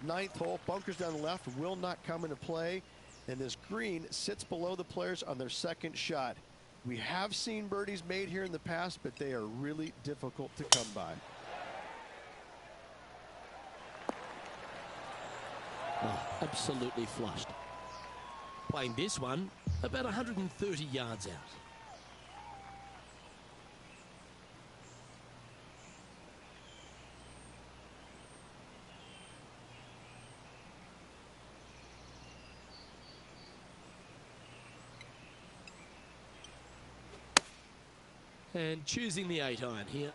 9th hole, bunkers down the left will not come into play, and this green sits below the players on their second shot. We have seen birdies made here in the past, but they are really difficult to come by. Oh, absolutely flushed. Playing this one about 130 yards out. And choosing the 8-iron here.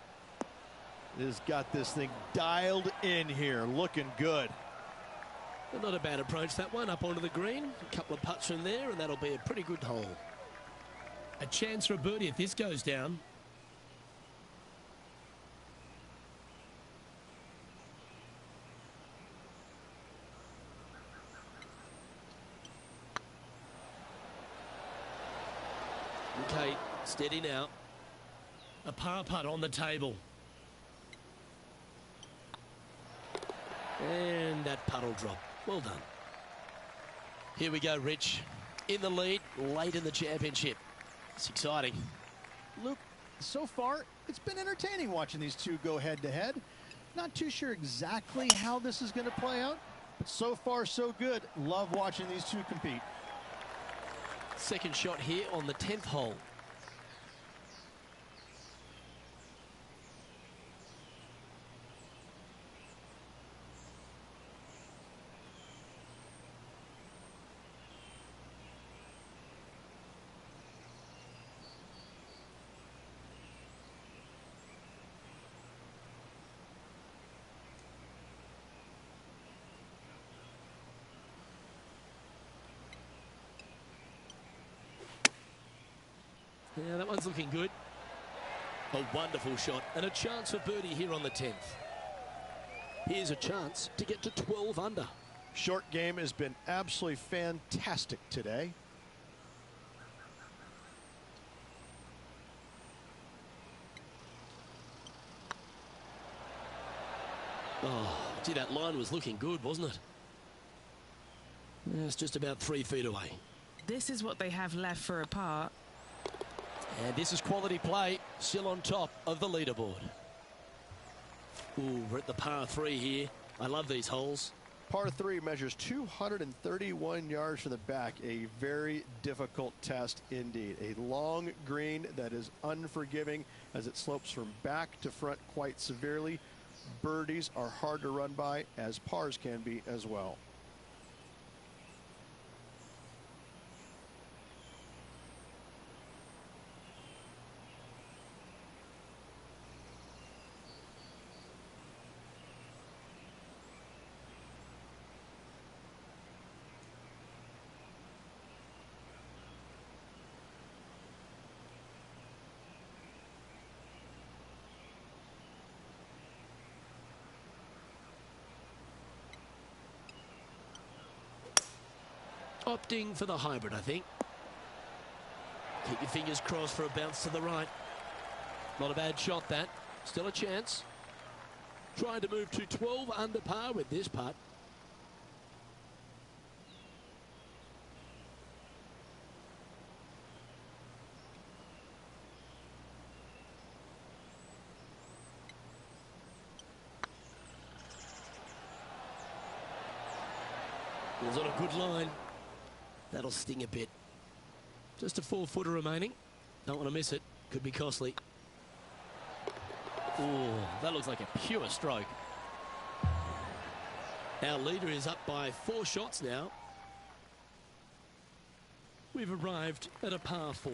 Has got this thing dialed in here, looking good. But not a bad approach, that one, up onto the green. A couple of putts from there, and that'll be a pretty good hole. A chance for a birdie if this goes down. Okay, steady now. A par putt on the table. And that putt will drop. Well done. Here we go, Rich. In the lead, late in the championship. It's exciting. Luke, so far, it's been entertaining watching these two go head-to-head. Not too sure exactly how this is going to play out, but so far, so good. Love watching these two compete. Second shot here on the 10th hole. Yeah, that one's looking good. A wonderful shot and a chance for birdie here on the 10th. Here's a chance to get to 12 under. Short game has been absolutely fantastic today. Oh, gee, that line was looking good, wasn't it? Yeah, it's just about 3 feet away. This is what they have left for a par. And this is quality play, still on top of the leaderboard. Ooh, we're at the par 3 here. I love these holes. Par 3 measures 231 yards from the back. A very difficult test indeed. A long green that is unforgiving as it slopes from back to front quite severely. Birdies are hard to run by, as pars can be as well. Opting for the hybrid, I think. Keep your fingers crossed for a bounce to the right. Not a bad shot, that. Still a chance. Trying to move to 12 under par with this putt. It was on a good line. That'll sting a bit. Just a 4-footer remaining. Don't want to miss it. Could be costly. Oh, that looks like a pure stroke. Our leader is up by 4 shots now. We've arrived at a par 4.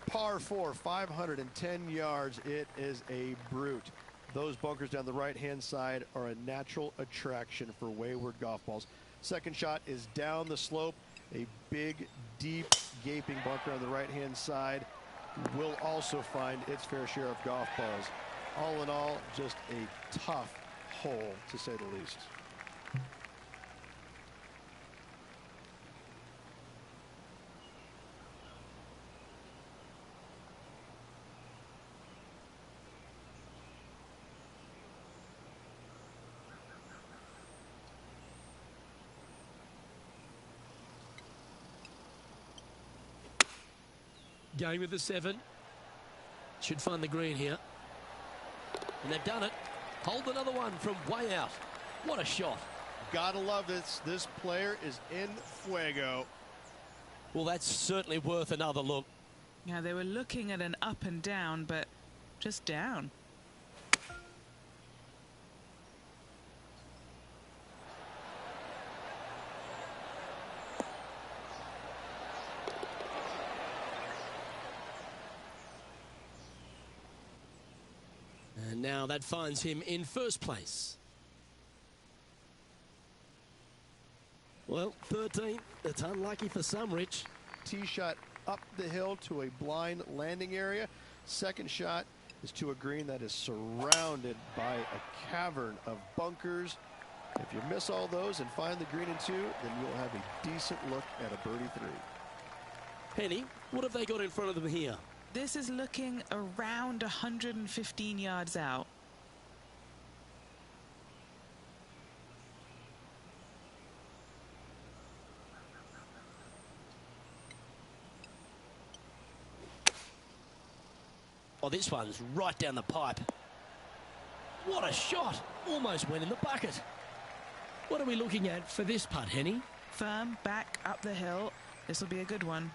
Par 4, 510 yards. It is a brute. Those bunkers down the right-hand side are a natural attraction for wayward golf balls. Second shot is down the slope. A big, deep, gaping bunker on the right-hand side will also find its fair share of golf balls. All in all, just a tough hole, to say the least. Going with the 7. Should find the green here. And they've done it. Hold another one from way out. What a shot. Gotta love this. This player is in fuego. Well, that's certainly worth another look. Yeah, they were looking at an up and down, but just down. And now that finds him in first place. Well, 13. It's unlucky for some, Rich. Tee shot up the hill to a blind landing area. Second shot is to a green that is surrounded by a cavern of bunkers. If you miss all those and find the green in 2, then you'll have a decent look at a birdie 3. Penny, what have they got in front of them here? This is looking around 115 yards out. Oh, this one's right down the pipe. What a shot. Almost went in the bucket. What are we looking at for this putt, Henny? Firm, back, up the hill. This will be a good one.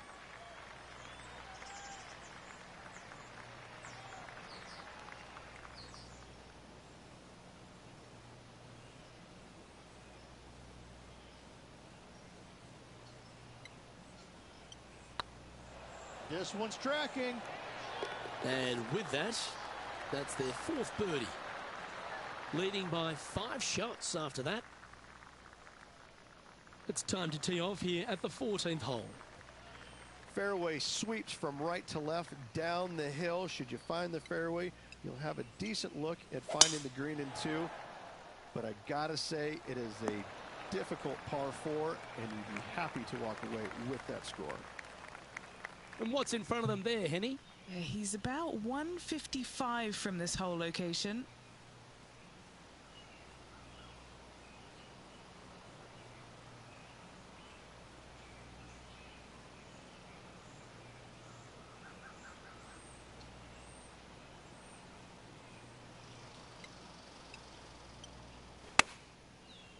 This one's tracking. And with that, that's their 4th birdie. Leading by 5 shots after that. It's time to tee off here at the 14th hole. fairway sweeps from right to left down the hill. Should you find the fairway, you'll have a decent look at finding the green in 2. But I gotta say, it is a difficult par 4, and you'd be happy to walk away with that score. And what's in front of them there, Henny? Yeah, he's about 155 from this hole location.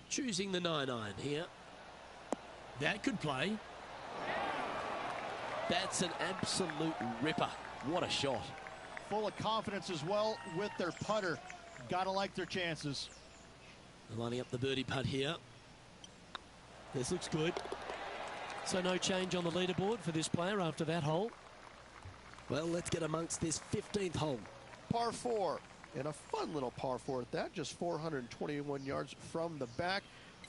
Choosing the 9-iron here. That could play. That's an absolute ripper. What a shot. Full of confidence as well with their putter. Gotta like their chances. Lining up the birdie putt here. This looks good. So no change on the leaderboard for this player after that hole. Well, let's get amongst this 15th hole. Par 4. And a fun little par 4 at that, just 421 yards from the back.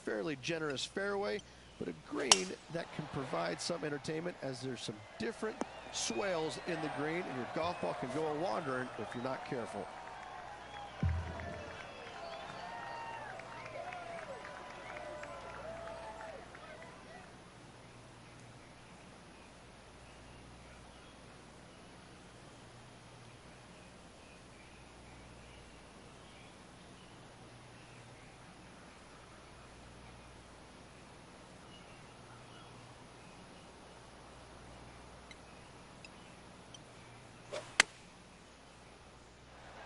Fairly generous fairway, but a green that can provide some entertainment as there's some different swales in the green, and your golf ball can go a-wandering if you're not careful.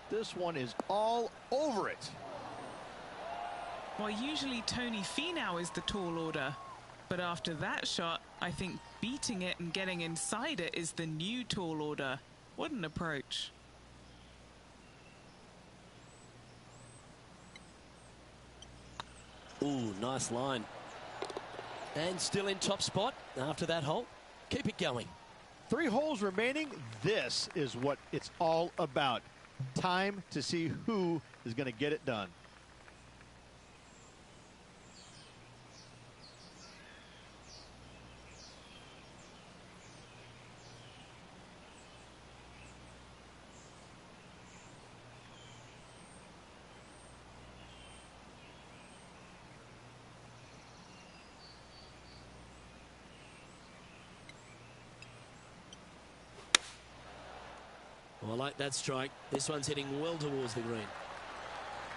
This one is all over it. Well, usually Tony Finau is the tall order, but after that shot, I think beating it and getting inside it is the new tall order. What an approach. Ooh, nice line. And still in top spot after that hole. Keep it going. 3 holes remaining. This is what it's all about. Time to see who is going to get it done. Oh, I like that strike. This one's heading well towards the green.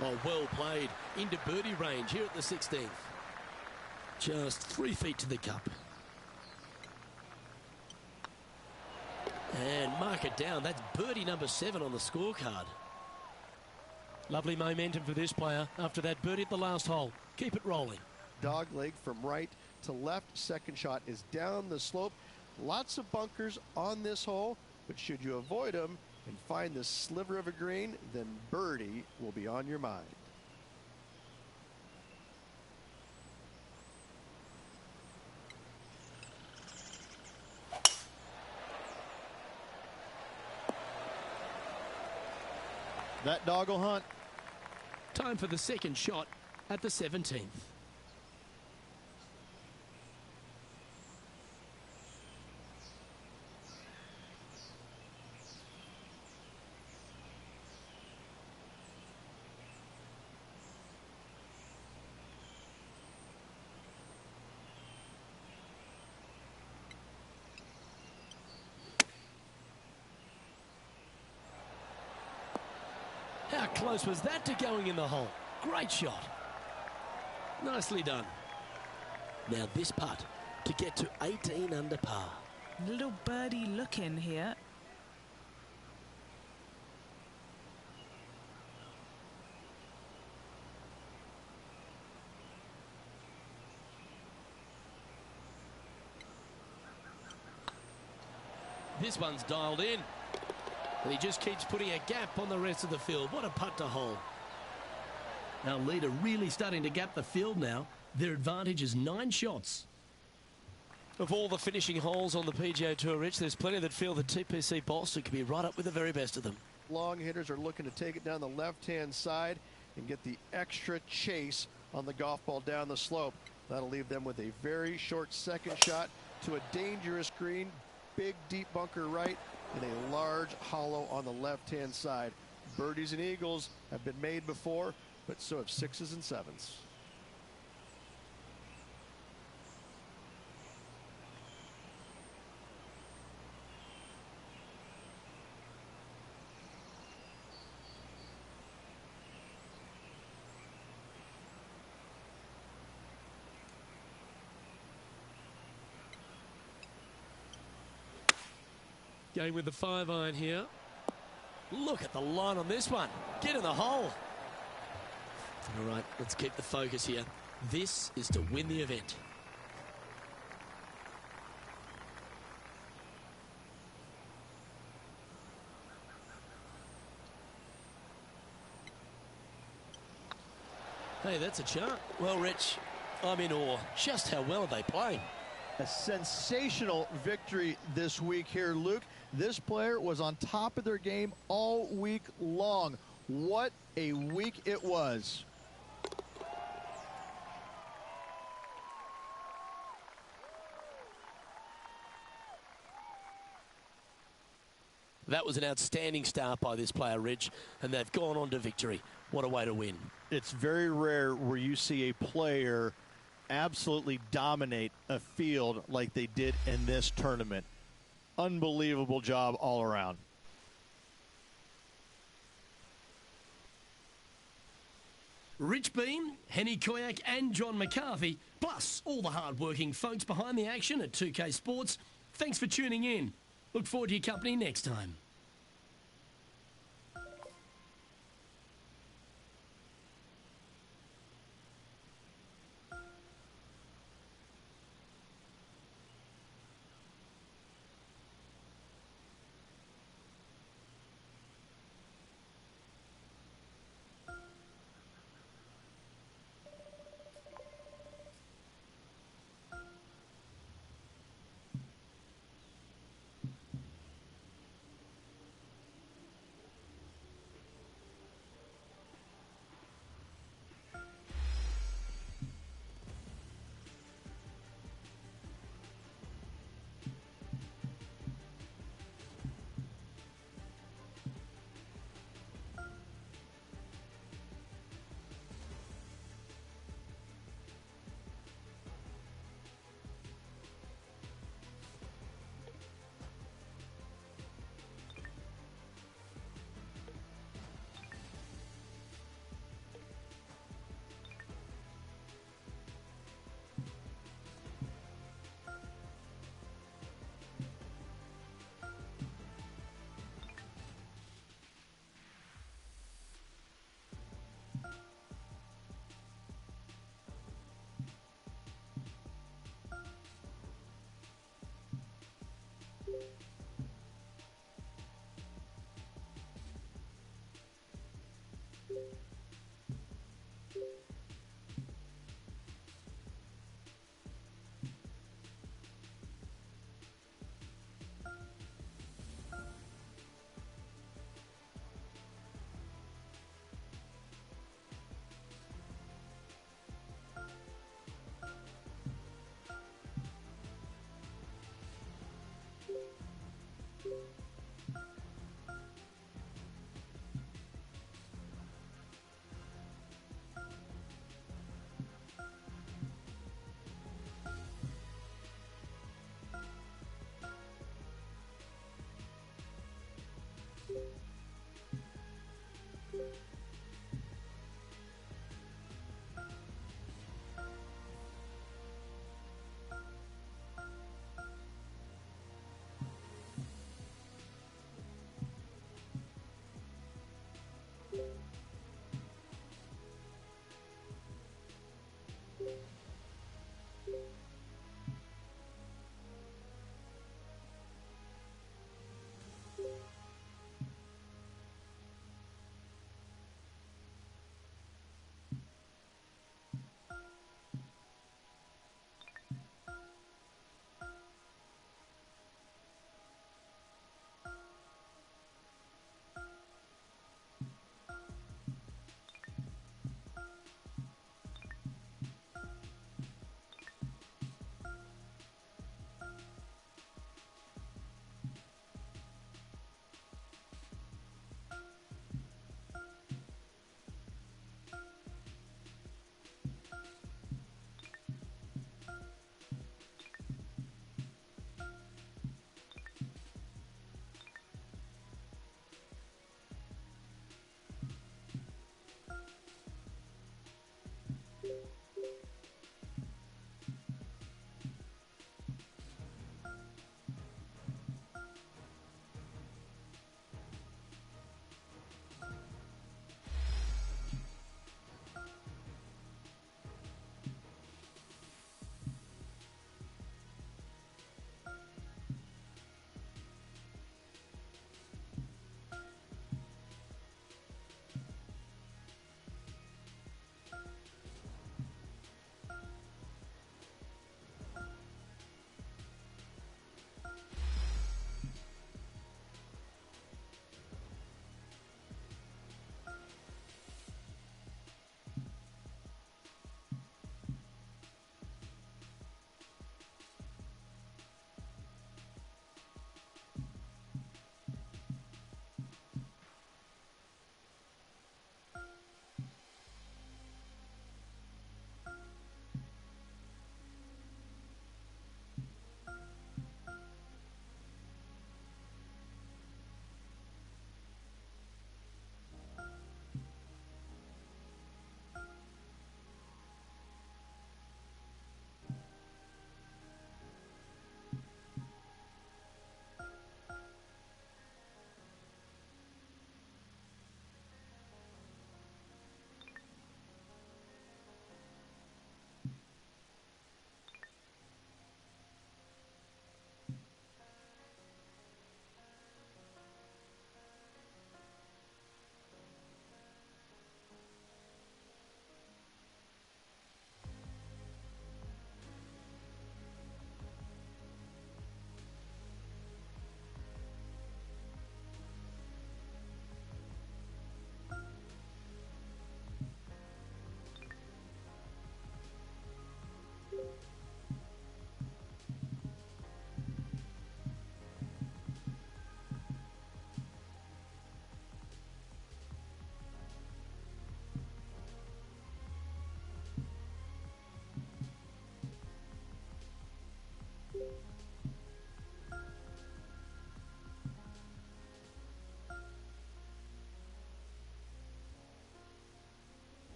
Oh, well played. Into birdie range here at the 16th. Just 3 feet to the cup. And mark it down. That's birdie number 7 on the scorecard. Lovely momentum for this player after that birdie at the last hole. Keep it rolling. Dog leg from right to left. Second shot is down the slope. Lots of bunkers on this hole, but should you avoid them and find this sliver of a green, then birdie will be on your mind. That dog will hunt. Time for the second shot at the 17th. How close was that to going in the hole? Great shot. Nicely done. Now this putt to get to 18 under par. Little birdie look in here. This one's dialed in. And he just keeps putting a gap on the rest of the field. What a putt to hole. Our leader really starting to gap the field now. Their advantage is 9 shots. Of all the finishing holes on the PGA Tour, Rich, there's plenty that feel that TPC Boston could be right up with the very best of them. Long hitters are looking to take it down the left-hand side and get the extra chase on the golf ball down the slope. That'll leave them with a very short second shot to a dangerous green. big, deep bunker right and a large hollow on the left-hand side. Birdies and eagles have been made before, but so have sixes and sevens. Going with the 5-iron here. Look at the line on this one. Get in the hole. All right, let's keep the focus here. This is to win the event. Hey, that's a chart. Well, Rich, I'm in awe. Just how well are they playing? A sensational victory this week here, Luke. This player was on top of their game all week long. What a week it was. That was an outstanding start by this player, Rich, and they've gone on to victory. What a way to win. It's very rare where you see a player absolutely dominate a field like they did in this tournament. Unbelievable job all around. Rich Bean, Henny Koyak and John McCarthy, plus all the hard-working folks behind the action at 2K Sports. Thanks for tuning in. Look forward to your company next time.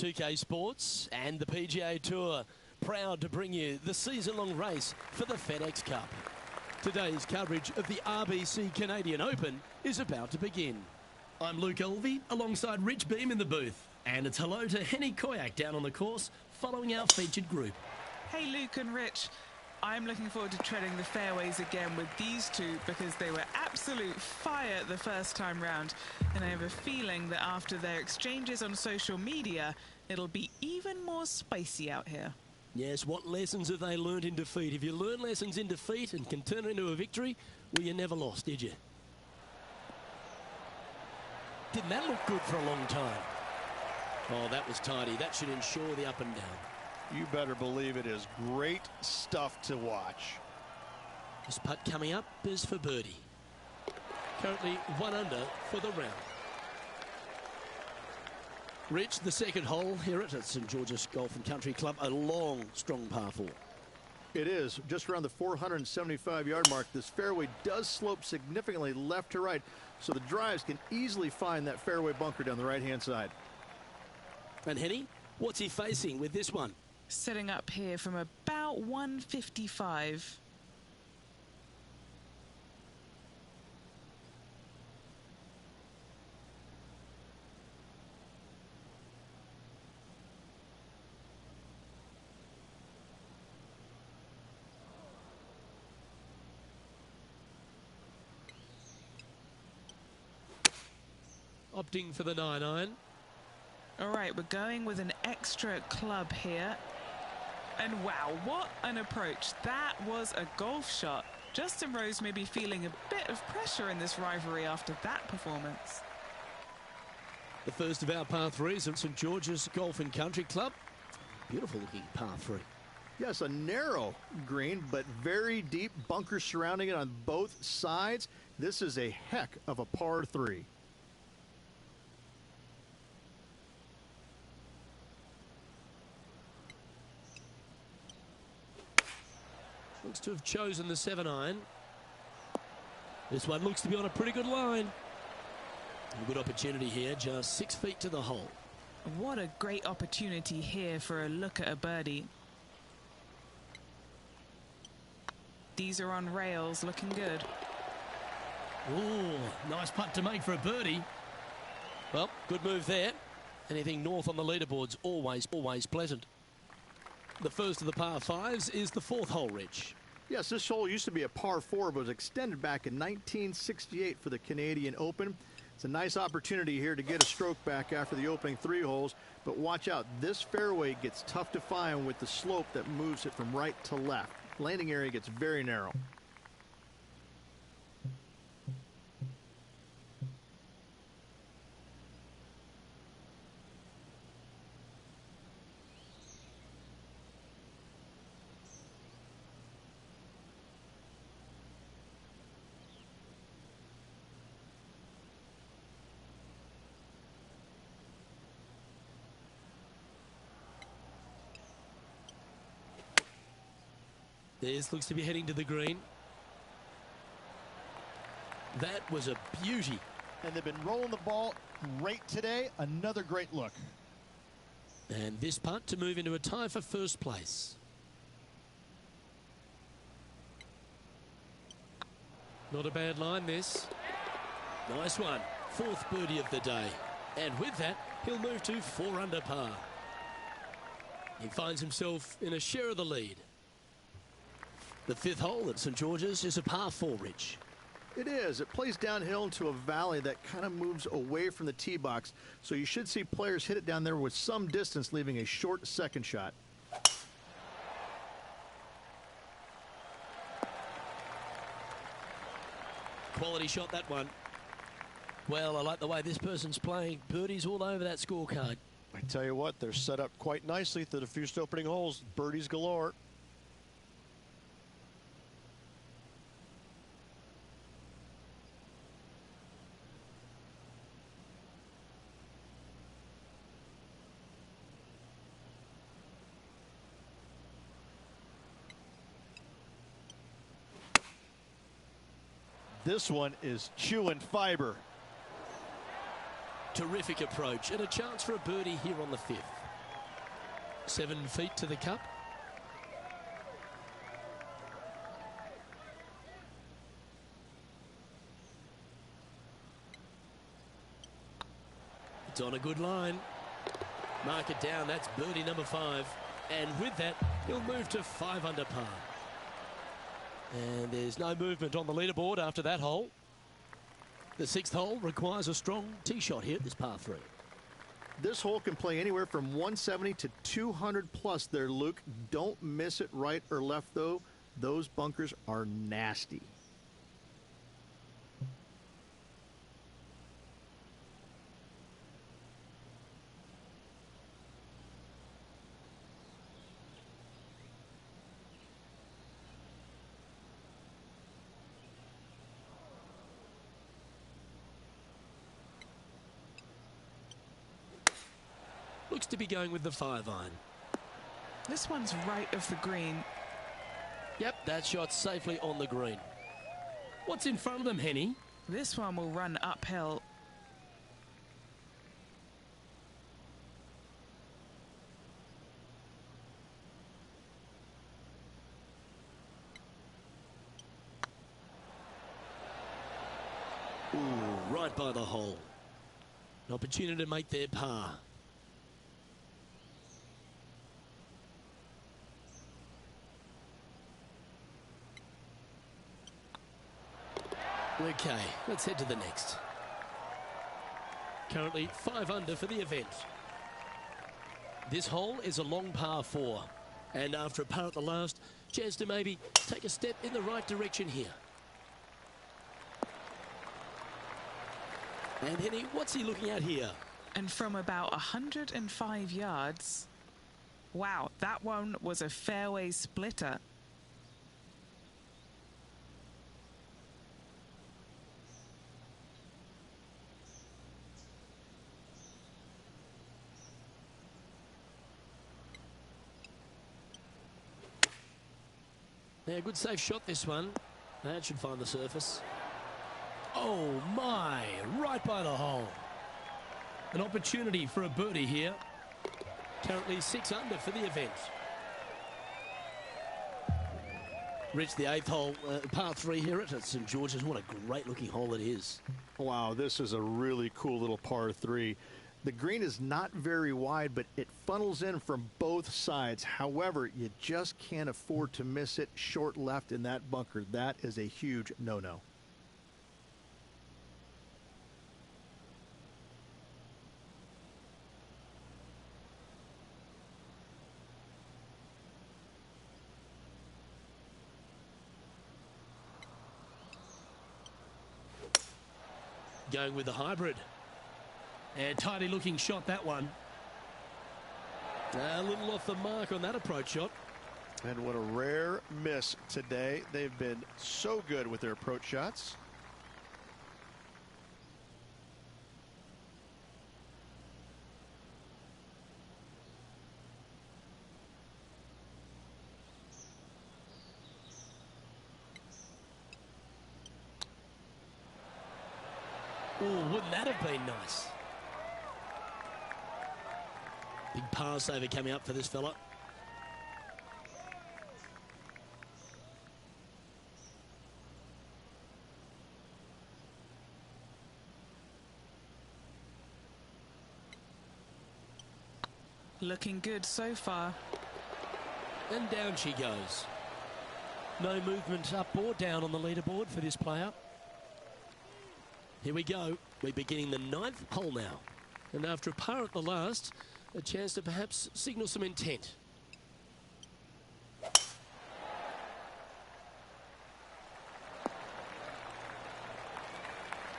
2K Sports and the PGA Tour, proud to bring you the season-long race for the FedEx Cup. Today's coverage of the RBC Canadian Open is about to begin. I'm Luke Elvey alongside Rich Beam in the booth, and it's hello to Henny Koyak down on the course following our featured group. Hey Luke and Rich, I'm looking forward to treading the fairways again with these two because they were absolute fire the first time round, and I have a feeling that after their exchanges on social media, it'll be even more spicy out here. Yes, what lessons have they learned in defeat? If you learn lessons in defeat and can turn it into a victory, well, you never lost, did you? Didn't that look good for a long time? Oh, that was tidy. That should ensure the up and down. You better believe it is great stuff to watch. This putt coming up is for birdie. Currently 1 under for the round. Rich, the second hole here at St George's Golf and Country Club, a long, strong par 4. It is just around the 475-yard mark. This fairway does slope significantly left to right, so the drives can easily find that fairway bunker down the right-hand side. And Henny, what's he facing with this one? Setting up here from about 155. Opting for the 9-iron. All right, we're going with an extra club here. And wow, what an approach. That was a golf shot. Justin Rose may be feeling a bit of pressure in this rivalry after that performance. The first of our par 3s at St George's Golf and Country Club. Beautiful looking par 3. Yes, a narrow green, but very deep bunkers surrounding it on both sides. This is a heck of a par 3. Looks to have chosen the 7-iron. This one looks to be on a pretty good line. A good opportunity here, just 6 feet to the hole. What a great opportunity here for a look at a birdie. These are on rails, looking good. Ooh, nice putt to make for a birdie. Well, good move there. Anything north on the leaderboard's always pleasant. The first of the par 5s is the 4th hole, Rich. Yes, this hole used to be a par 4, but was extended back in 1968 for the Canadian Open. It's a nice opportunity here to get a stroke back after the opening 3 holes, but watch out. This fairway gets tough to find with the slope that moves it from right to left. Landing area gets very narrow. This looks to be heading to the green. That was a beauty. And they've been rolling the ball great today. Another great look. And this putt to move into a tie for first place. Not a bad line, this. Nice one. 4th birdie of the day. And with that, he'll move to 4 under par. He finds himself in a share of the lead. The 5th hole at St George's is a par 4, Rich. It is. It plays downhill into a valley that kind of moves away from the tee box, so you should see players hit it down there with some distance, leaving a short second shot. Quality shot, that one. Well, I like the way this person's playing. Birdies all over that scorecard. I tell you what, they're set up quite nicely through the first opening holes. Birdies galore. This one is chewing fiber. Terrific approach and a chance for a birdie here on the 5th. 7 feet to the cup. It's on a good line. Mark it down. That's birdie number 5. And with that, he'll move to 5 under par. And there's no movement on the leaderboard after that hole. The 6th hole requires a strong tee shot here at this par 3. This hole can play anywhere from 170 to 200 plus there, Luke. Don't miss it right or left, though. Those bunkers are nasty. Looks to be going with the 5-iron. This one's right of the green. Yep, that shot's safely on the green. What's in front of them, Henny? This one will run uphill. Ooh, right by the hole. An opportunity to make their par. Okay, let's head to the next. Currently 5 under for the event. This hole is a long par 4. And after a par at the last, chance to maybe take a step in the right direction here. And Henny, what's he looking at here? And from about 105 yards. Wow, that one was a fairway splitter. Yeah, good safe shot this one. That should find the surface. Oh my, right by the hole. An opportunity for a birdie here. Currently 6 under for the event. Reached the 8th hole, par 3 here at St George's. What a great looking hole it is. Wow, this is a really cool little par 3. The green is not very wide, but it funnels in from both sides. However, you just can't afford to miss it short left in that bunker. That is a huge no-no. Going with the hybrid. And tidy looking shot, that one. A little off the mark on that approach shot. And what a rare miss today. They've been so good with their approach shots. Oh, wouldn't that have been nice? Big par saver coming up for this fella. Looking good so far. And down she goes. No movement up or down on the leaderboard for this player. Here we go. We're beginning the 9th hole now. And after a par at the last, a chance to perhaps signal some intent.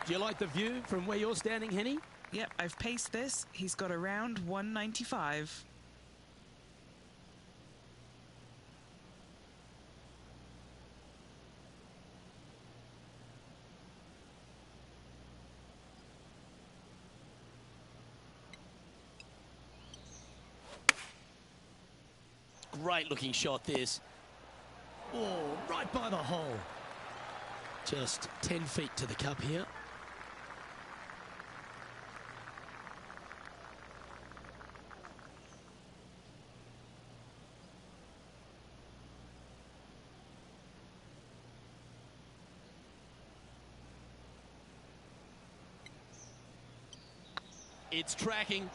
Do you like the view from where you're standing, Henny? Yep, I've paced this. He's got around 195. Great looking shot this. Oh, right by the hole. Just 10 feet to the cup here. It's tracking.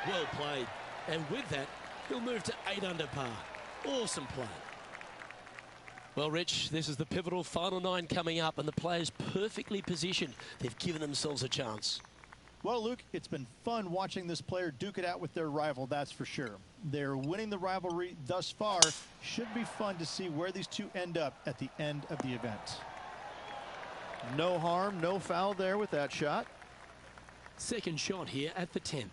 Well played. And with that, he'll move to 8 under par. Awesome play. Well, Rich, this is the pivotal final 9 coming up, and the players perfectly positioned. They've given themselves a chance. Well, Luke, it's been fun watching this player duke it out with their rival, that's for sure. They're winning the rivalry thus far. Should be fun to see where these two end up at the end of the event. No harm, no foul there with that shot. Second shot here at the 10th.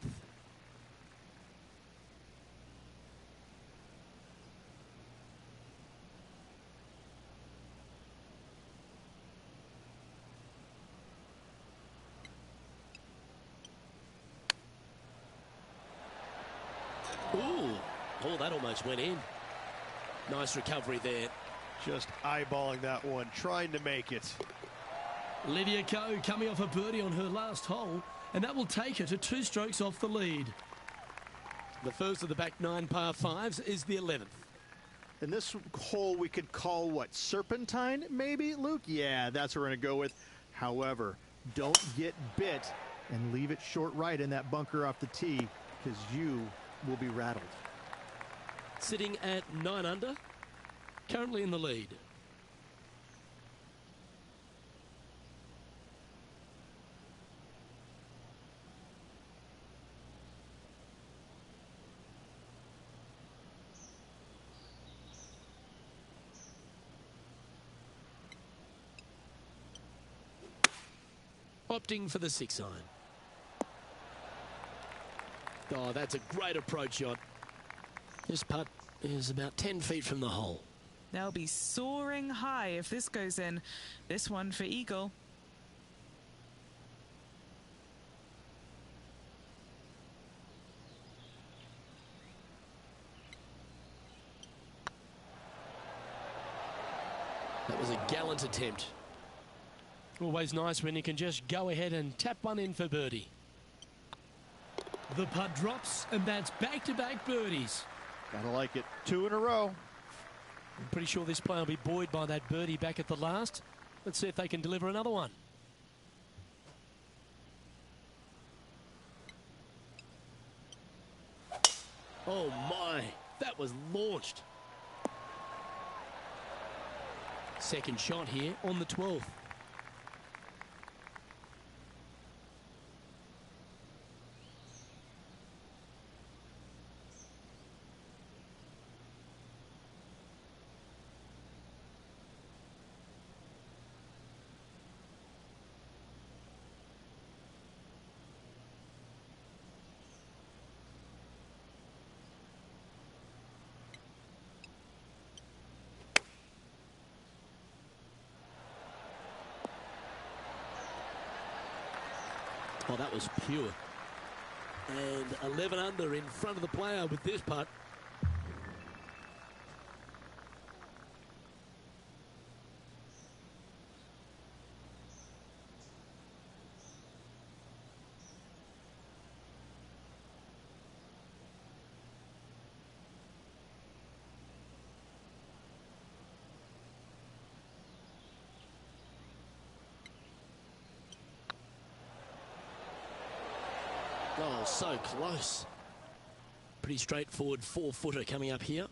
Ooh, oh, that almost went in. Nice recovery there. Just eyeballing that one, trying to make it. Lydia Ko coming off a birdie on her last hole, and that will take her to 2 strokes off the lead. The first of the back 9 par 5s is the 11th. And this hole we could call what, serpentine maybe, Luke? Yeah, that's what we're going to go with. However, don't get bit and leave it short right in that bunker off the tee, because you will be rattled. Sitting at 9 under. Currently in the lead. Opting for the 6 iron. Oh, that's a great approach shot. This putt is about 10 feet from the hole. They'll be soaring high if this goes in. This one for eagle. That was a gallant attempt. Always nice when you can just go ahead and tap one in for birdie. The putt drops, and that's back-to-back birdies. Gotta like it. 2 in a row. I'm pretty sure this player will be buoyed by that birdie back at the last. Let's see if they can deliver another one. Oh my, that was launched. Second shot here on the 12th. Oh, that was pure. And 11 under in front of the player with this putt. Oh, so close. Pretty straightforward 4-footer coming up here.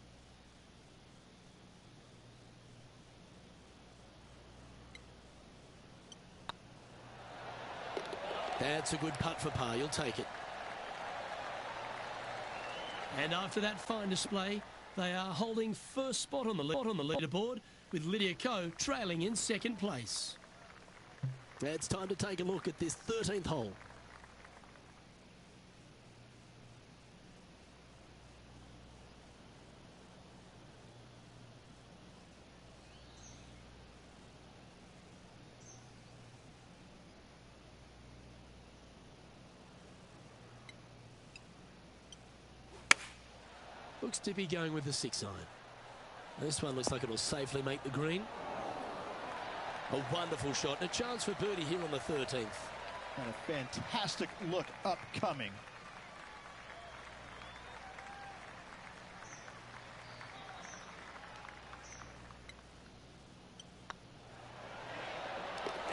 That's a good putt for par. You'll take it. And after that fine display, they are holding first spot on the leaderboard, with Lydia Ko trailing in second place. It's time to take a look at this 13th hole. Looks to be going with the 6 iron. This one looks like it'll safely make the green. A wonderful shot and a chance for birdie here on the 13th. And a fantastic look upcoming.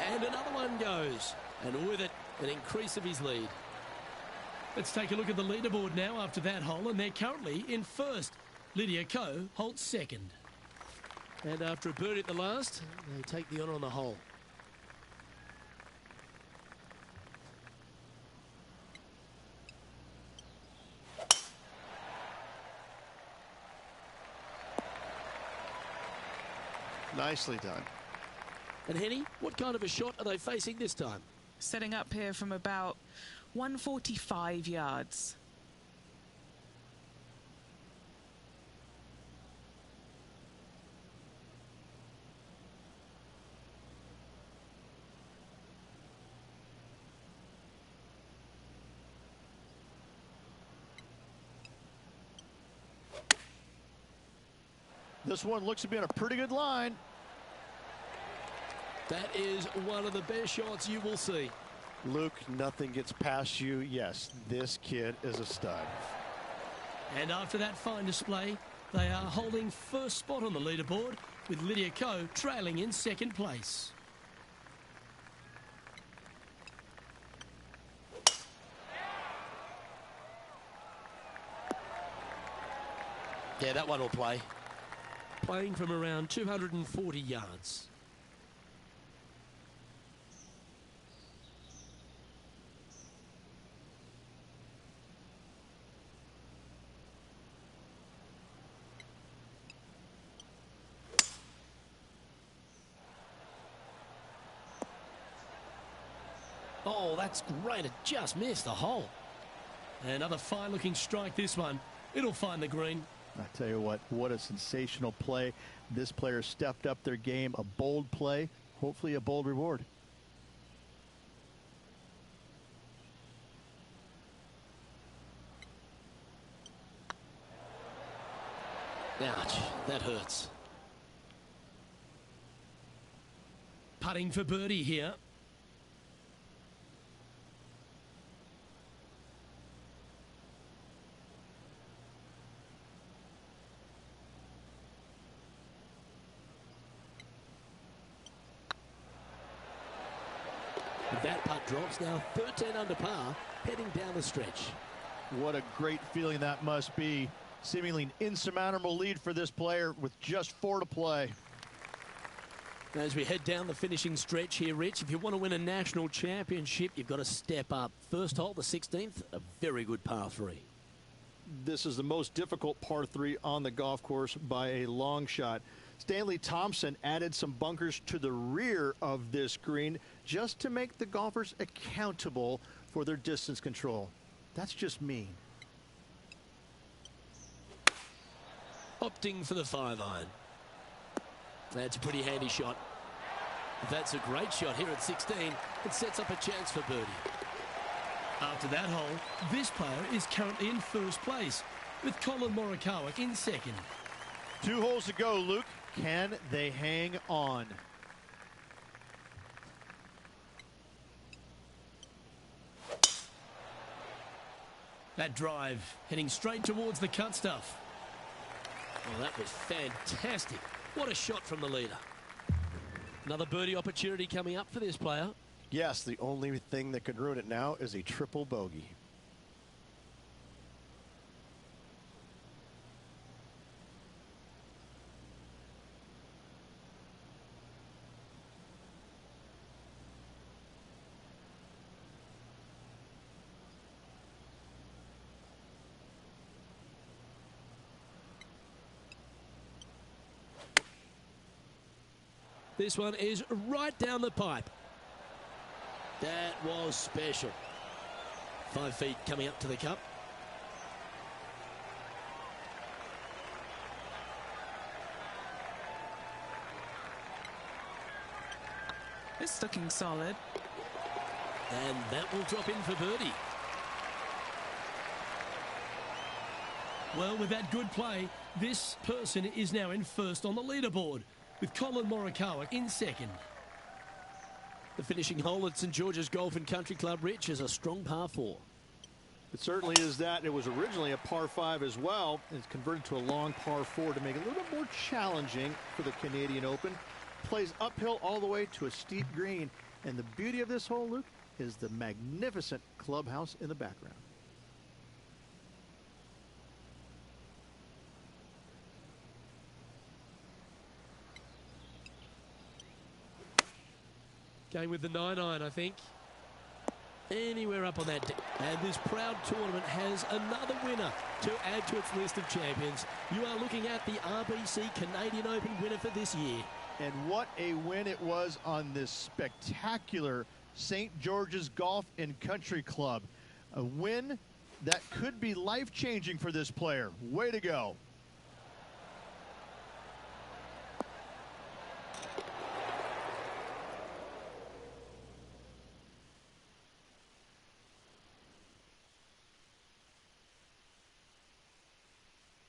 And another one goes. And with it, an increase of his lead. Let's take a look at the leaderboard now after that hole, and they're currently in first. Lydia Ko holds second. And after a birdie at the last, they take the honour on the hole. Nicely done. And Henny, what kind of a shot are they facing this time? Setting up here from about 145 yards. This one looks to be on a pretty good line. That is one of the best shots you will see. Luke, nothing gets past you. Yes, this kid is a stud. And after that fine display, they are holding first spot on the leaderboard, with Lydia Ko trailing in second place. Yeah, that one will play. Playing from around 240 yards. Oh, that's great. It just missed the hole. Another fine-looking strike, this one. It'll find the green. I tell you what a sensational play. This player stepped up their game. A bold play, hopefully a bold reward. Ouch, that hurts. Putting for birdie here. That putt drops, now 13 under par, heading down the stretch. What a great feeling that must be. Seemingly an insurmountable lead for this player with just 4 to play. As we head down the finishing stretch here, Rich, if you want to win a national championship, you've got to step up. First hole, the 16th, a very good par 3. This is the most difficult par 3 on the golf course by a long shot. Stanley Thompson added some bunkers to the rear of this green just to make the golfers accountable for their distance control. That's just mean. Opting for the 5-iron. That's a pretty handy shot. That's a great shot here at 16. It sets up a chance for birdie. After that hole, this player is currently in first place, with Colin Morikawa in second. 2 holes to go, Luke. Can they hang on? That drive heading straight towards the cut stuff. Oh, that was fantastic. What a shot from the leader. Another birdie opportunity coming up for this player. Yes, the only thing that could ruin it now is a triple bogey. This one is right down the pipe. That was special. 5 feet coming up to the cup. It's looking solid. And that will drop in for birdie. Well, with that good play, this person is now in first on the leaderboard, with Colin Morikawa in second. The finishing hole at St George's Golf and Country Club, Rich, is a strong par 4. It certainly is that. It was originally a par 5 as well. It's converted to a long par 4 to make it a little bit more challenging for the Canadian Open. Plays uphill all the way to a steep green. And the beauty of this hole, Luke, is the magnificent clubhouse in the background. Going with the 9-iron, I think. Anywhere up on that deck. And this proud tournament has another winner to add to its list of champions. You are looking at the RBC Canadian Open winner for this year. And what a win it was on this spectacular St. George's Golf and Country Club. A win that could be life-changing for this player. Way to go.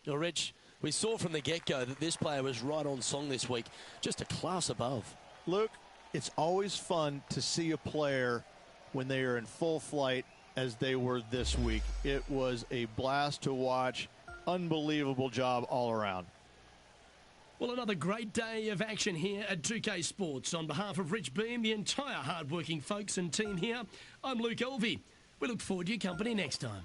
Now, Rich, we saw from the get-go that this player was right on song this week, just a class above. Luke, it's always fun to see a player when they are in full flight as they were this week. It was a blast to watch. Unbelievable job all around. Well, another great day of action here at 2K Sports. On behalf of Rich Beam, the entire hard-working folks and team here, I'm Luke Elvey. We look forward to your company next time.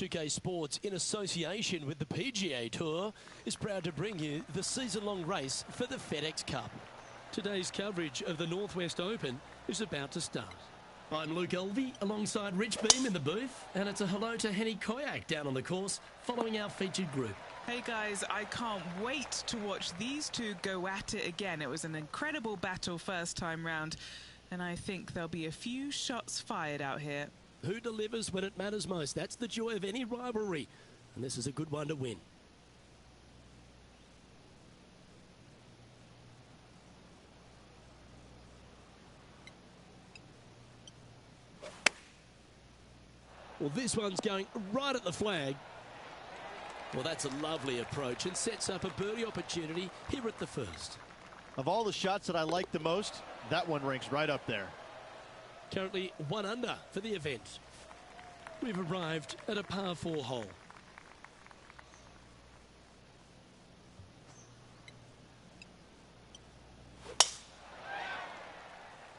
.2K Sports, in association with the PGA Tour, is proud to bring you the season-long race for the FedEx Cup. Today's coverage of the Northwest Open is about to start. I'm Luke Elvey alongside Rich Beam in the booth, and it's a hello to Henny Koyak down on the course following our featured group. Hey guys, I can't wait to watch these two go at it again. It was an incredible battle first time round, and I think there'll be a few shots fired out here. Who delivers when it matters most? That's the joy of any rivalry, and this is a good one to win. Well, this one's going right at the flag. Well, that's a lovely approach and sets up a birdie opportunity here at the first. Of all the shots that I like the most, that one ranks right up there. Currently 1 under for the event. We've arrived at a par 4 hole.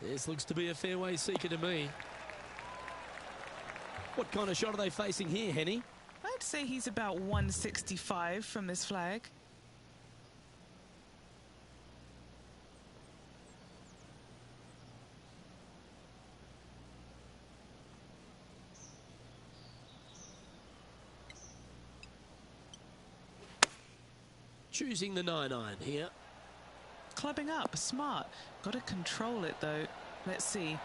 This looks to be a fairway seeker to me. What kind of shot are they facing here, Henny? I'd say he's about 165 from this flag. Choosing the 9-iron here. Clubbing up, smart. Got to control it though. Let's see.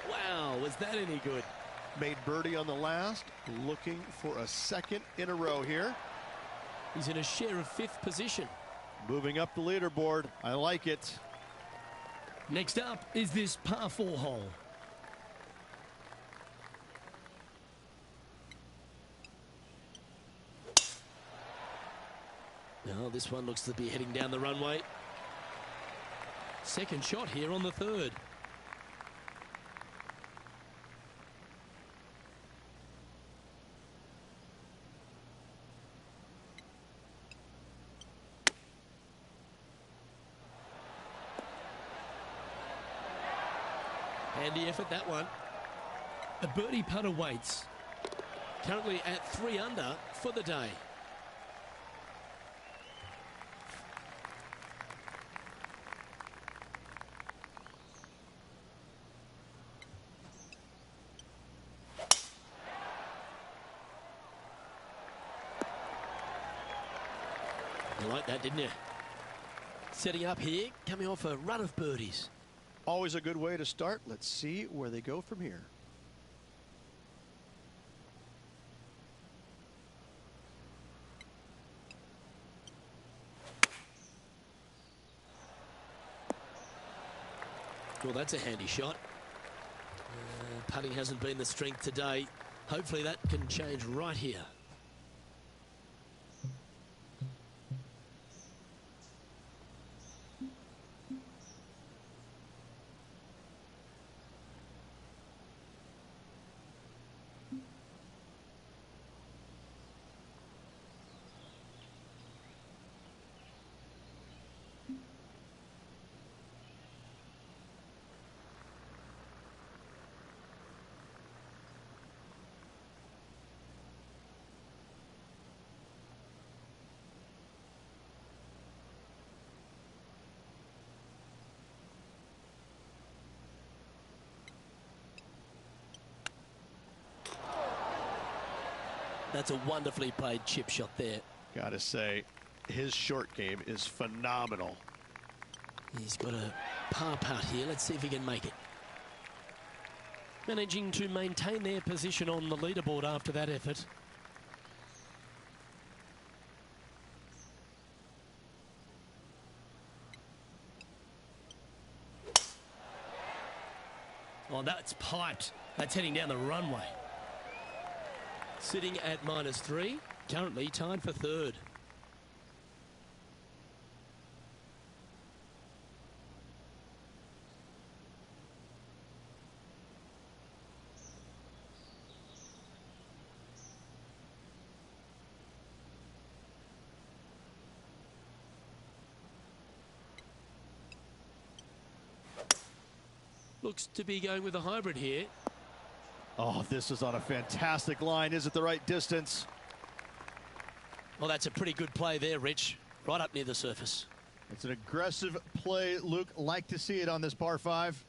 Wow, was that any good? Made birdie on the last, looking for a second in a row here. He's in a share of 5th position. Moving up the leaderboard. I like it. Next up is this par 4 hole. Now this one looks to be heading down the runway. Second shot here on the 3rd. Handy effort, that one. A birdie putt awaits. Currently at 3 under for the day. You like that, didn't you? Setting up here, coming off a run of birdies. Always a good way to start. Let's see where they go from here. Well, that's a handy shot. Putting hasn't been the strength today. Hopefully that can change right here. That's a wonderfully played chip shot there. Gotta say, his short game is phenomenal. He's got a par putt here. Let's see if he can make it. Managing to maintain their position on the leaderboard after that effort. Oh, that's piped. That's heading down the runway. Sitting at -3, currently tied for 3rd. Looks to be going with a hybrid here. Oh, this is on a fantastic line. Is it the right distance? Well, that's a pretty good play there, Rich. Right up near the surface. It's an aggressive play, Luke. Like to see it on this par 5.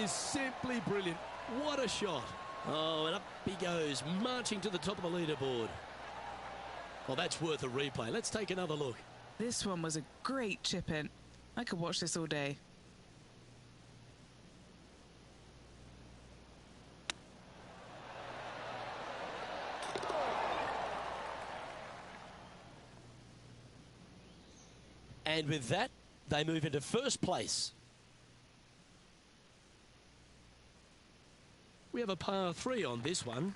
is simply brilliant. What a shot. Oh, and up he goes, marching to the top of the leaderboard. Well, that's worth a replay. Let's take another look. This one was a great chip in. I could watch this all day. And with that, they move into first place. We have a par 3 on this one.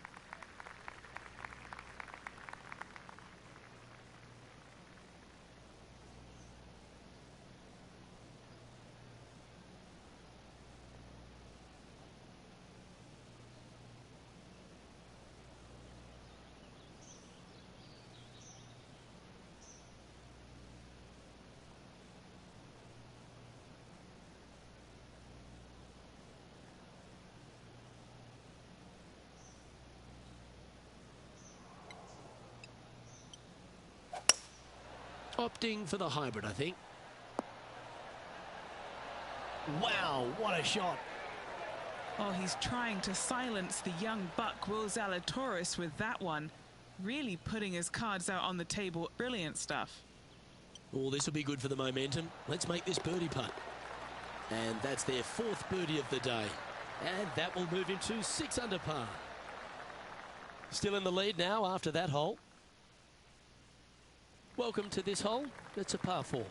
Opting for the hybrid, I think. Wow, what a shot. Oh, he's trying to silence the young buck Will Zalatoris with that one. Really putting his cards out on the table. Brilliant stuff. Oh, this will be good for the momentum. Let's make this birdie putt. And that's their 4th birdie of the day. And that will move into 6 under par. Still in the lead now after that hole. Welcome to this hole. It's a par 4.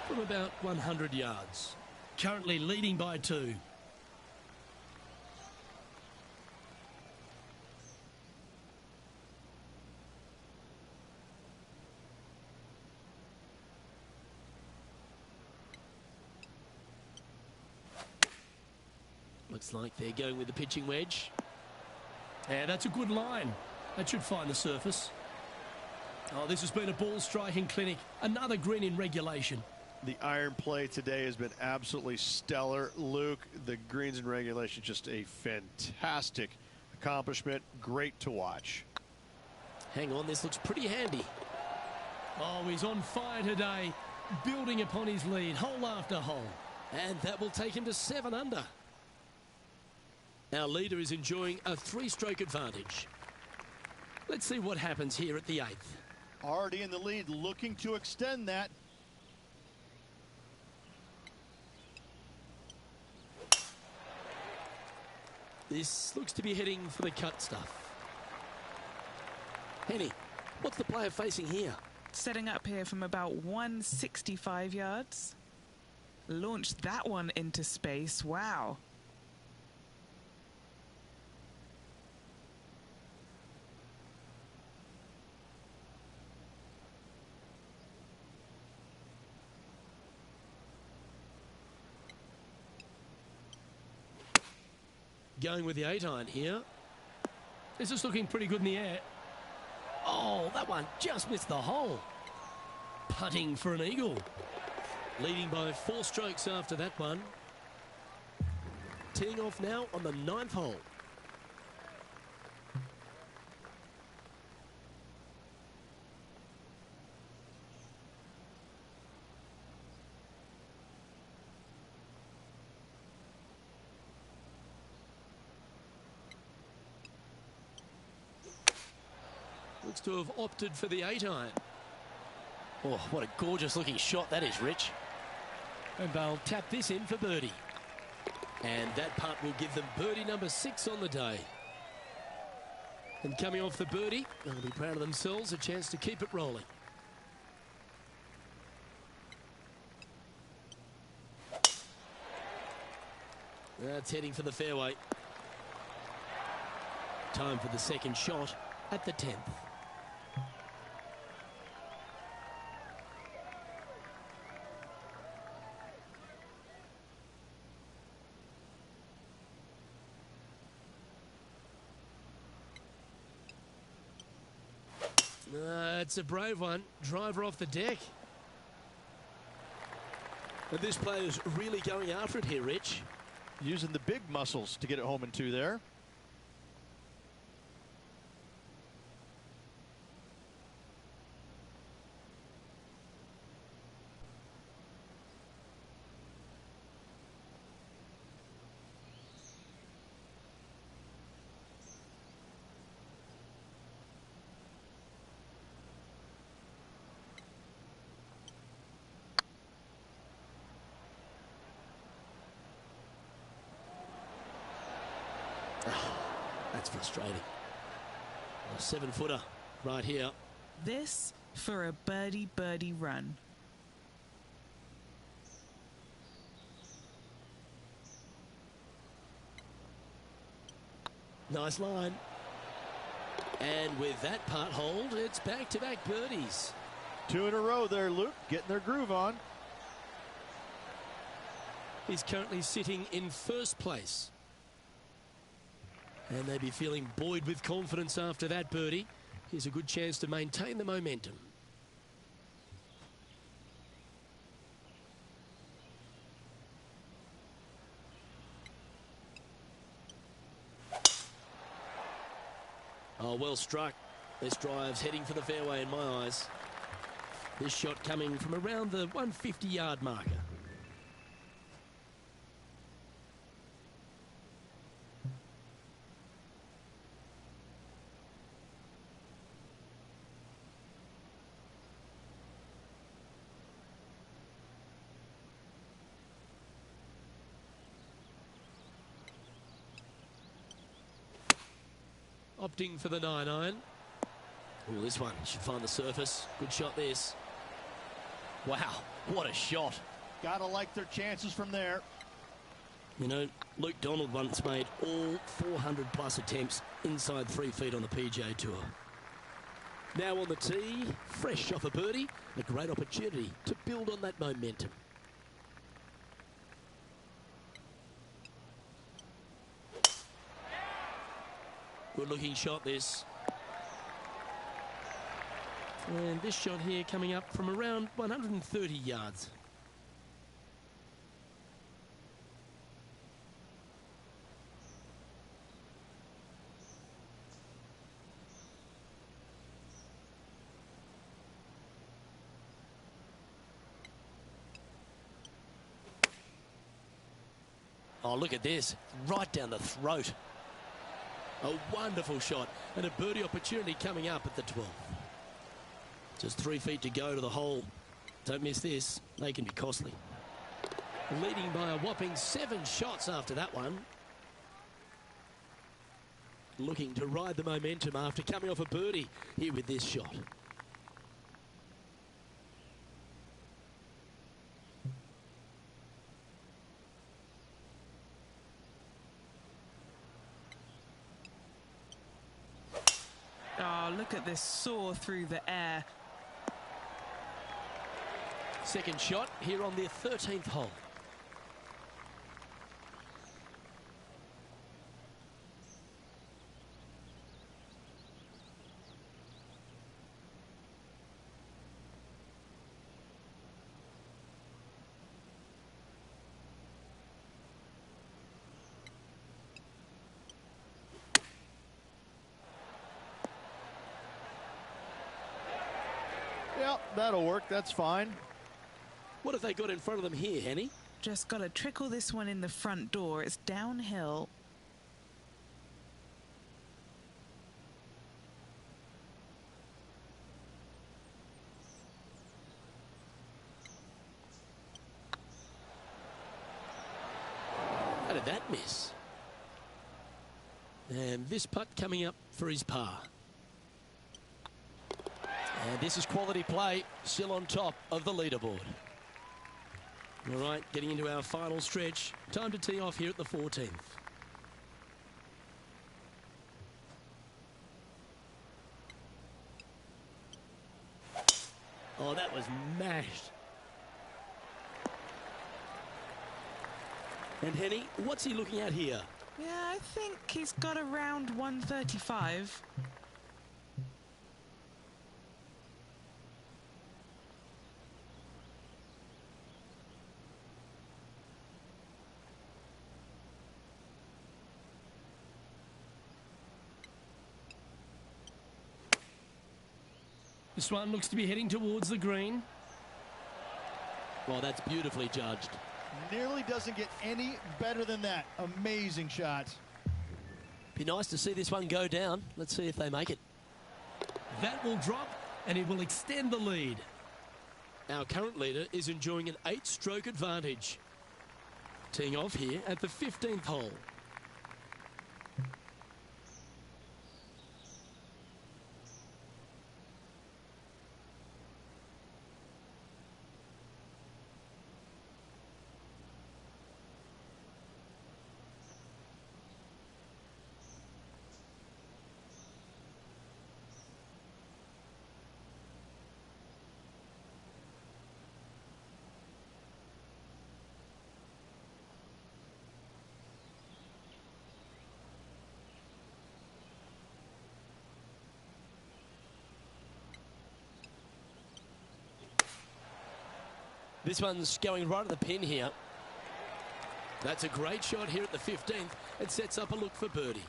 From about 100 yards. Currently leading by 2. Looks like they're going with the pitching wedge. Yeah, that's a good line. That should find the surface. Oh, this has been a ball striking clinic. Another green in regulation. The iron play today has been absolutely stellar. Luke, the greens in regulation, just a fantastic accomplishment. Great to watch. Hang on, this looks pretty handy. Oh, he's on fire today, building upon his lead, hole after hole. And that will take him to 7 under. Our leader is enjoying a 3-stroke advantage. Let's see what happens here at the 8th. Already in the lead, looking to extend that. This looks to be heading for the cut stuff. Henny, what's the player facing here? Setting up here from about 165 yards. Launched that one into space. Wow. Going with the 8-iron here. This is looking pretty good in the air. Oh, that one just missed the hole. Putting for an eagle. Leading by 4 strokes after that one. Teeing off now on the 9th hole. Looks to have opted for the 8-iron. Oh, what a gorgeous looking shot that is, Rich. And they'll tap this in for birdie. And that putt will give them birdie number 6 on the day. And coming off the birdie, they'll be proud of themselves, a chance to keep it rolling. That's heading for the fairway. Time for the second shot at the 10th. It's a brave one. Driver off the deck. And this player's really going after it here, Rich. using the big muscles to get it home in 2 there. That's frustrating. A 7-footer right here. This for a birdie run. Nice line. And with that part hold, it's back-to-back birdies. 2 in a row there, Luke, getting their groove on. He's currently sitting in first place. And they'd be feeling buoyed with confidence after that birdie. Here's a good chance to maintain the momentum. Oh, well struck. This drive's heading for the fairway in my eyes. This shot coming from around the 150-yard marker. Opting for the 9-iron. Oh, this one should find the surface. Good shot, this. Wow, what a shot. Gotta like their chances from there. You know, Luke Donald once made all 400-plus attempts inside 3 feet on the PGA Tour. Now on the tee, fresh off a birdie, a great opportunity to build on that momentum. Good-looking shot, this. And this shot here coming up from around 130 yards. Oh, look at this. Right down the throat. A wonderful shot and a birdie opportunity coming up at the 12th. Just 3 feet to go to the hole. Don't miss this. They can be costly. Leading by a whopping 7 shots after that one. Looking to ride the momentum after coming off a birdie here with this shot. Oh, look at this soar through the air. Second shot here on their 13th hole. Yep, that'll work. That's fine. What have they got in front of them here, Henny? Just got to trickle this one in the front door. It's downhill. How did that miss? And this putt coming up for his par. And this is quality play, still on top of the leaderboard. All right, getting into our final stretch. Time to tee off here at the 14th. Oh, that was mashed. And Henny, what's he looking at here? Yeah, I think he's got around 135. This one looks to be heading towards the green. Well, that's beautifully judged. Nearly doesn't get any better than that. Amazing shot. Be nice to see this one go down. Let's see if they make it. That will drop, and it will extend the lead. Our current leader is enjoying an 8-stroke advantage. Teeing off here at the 15th hole. This one's going right at the pin here. That's a great shot here at the 15th. It sets up a look for birdie.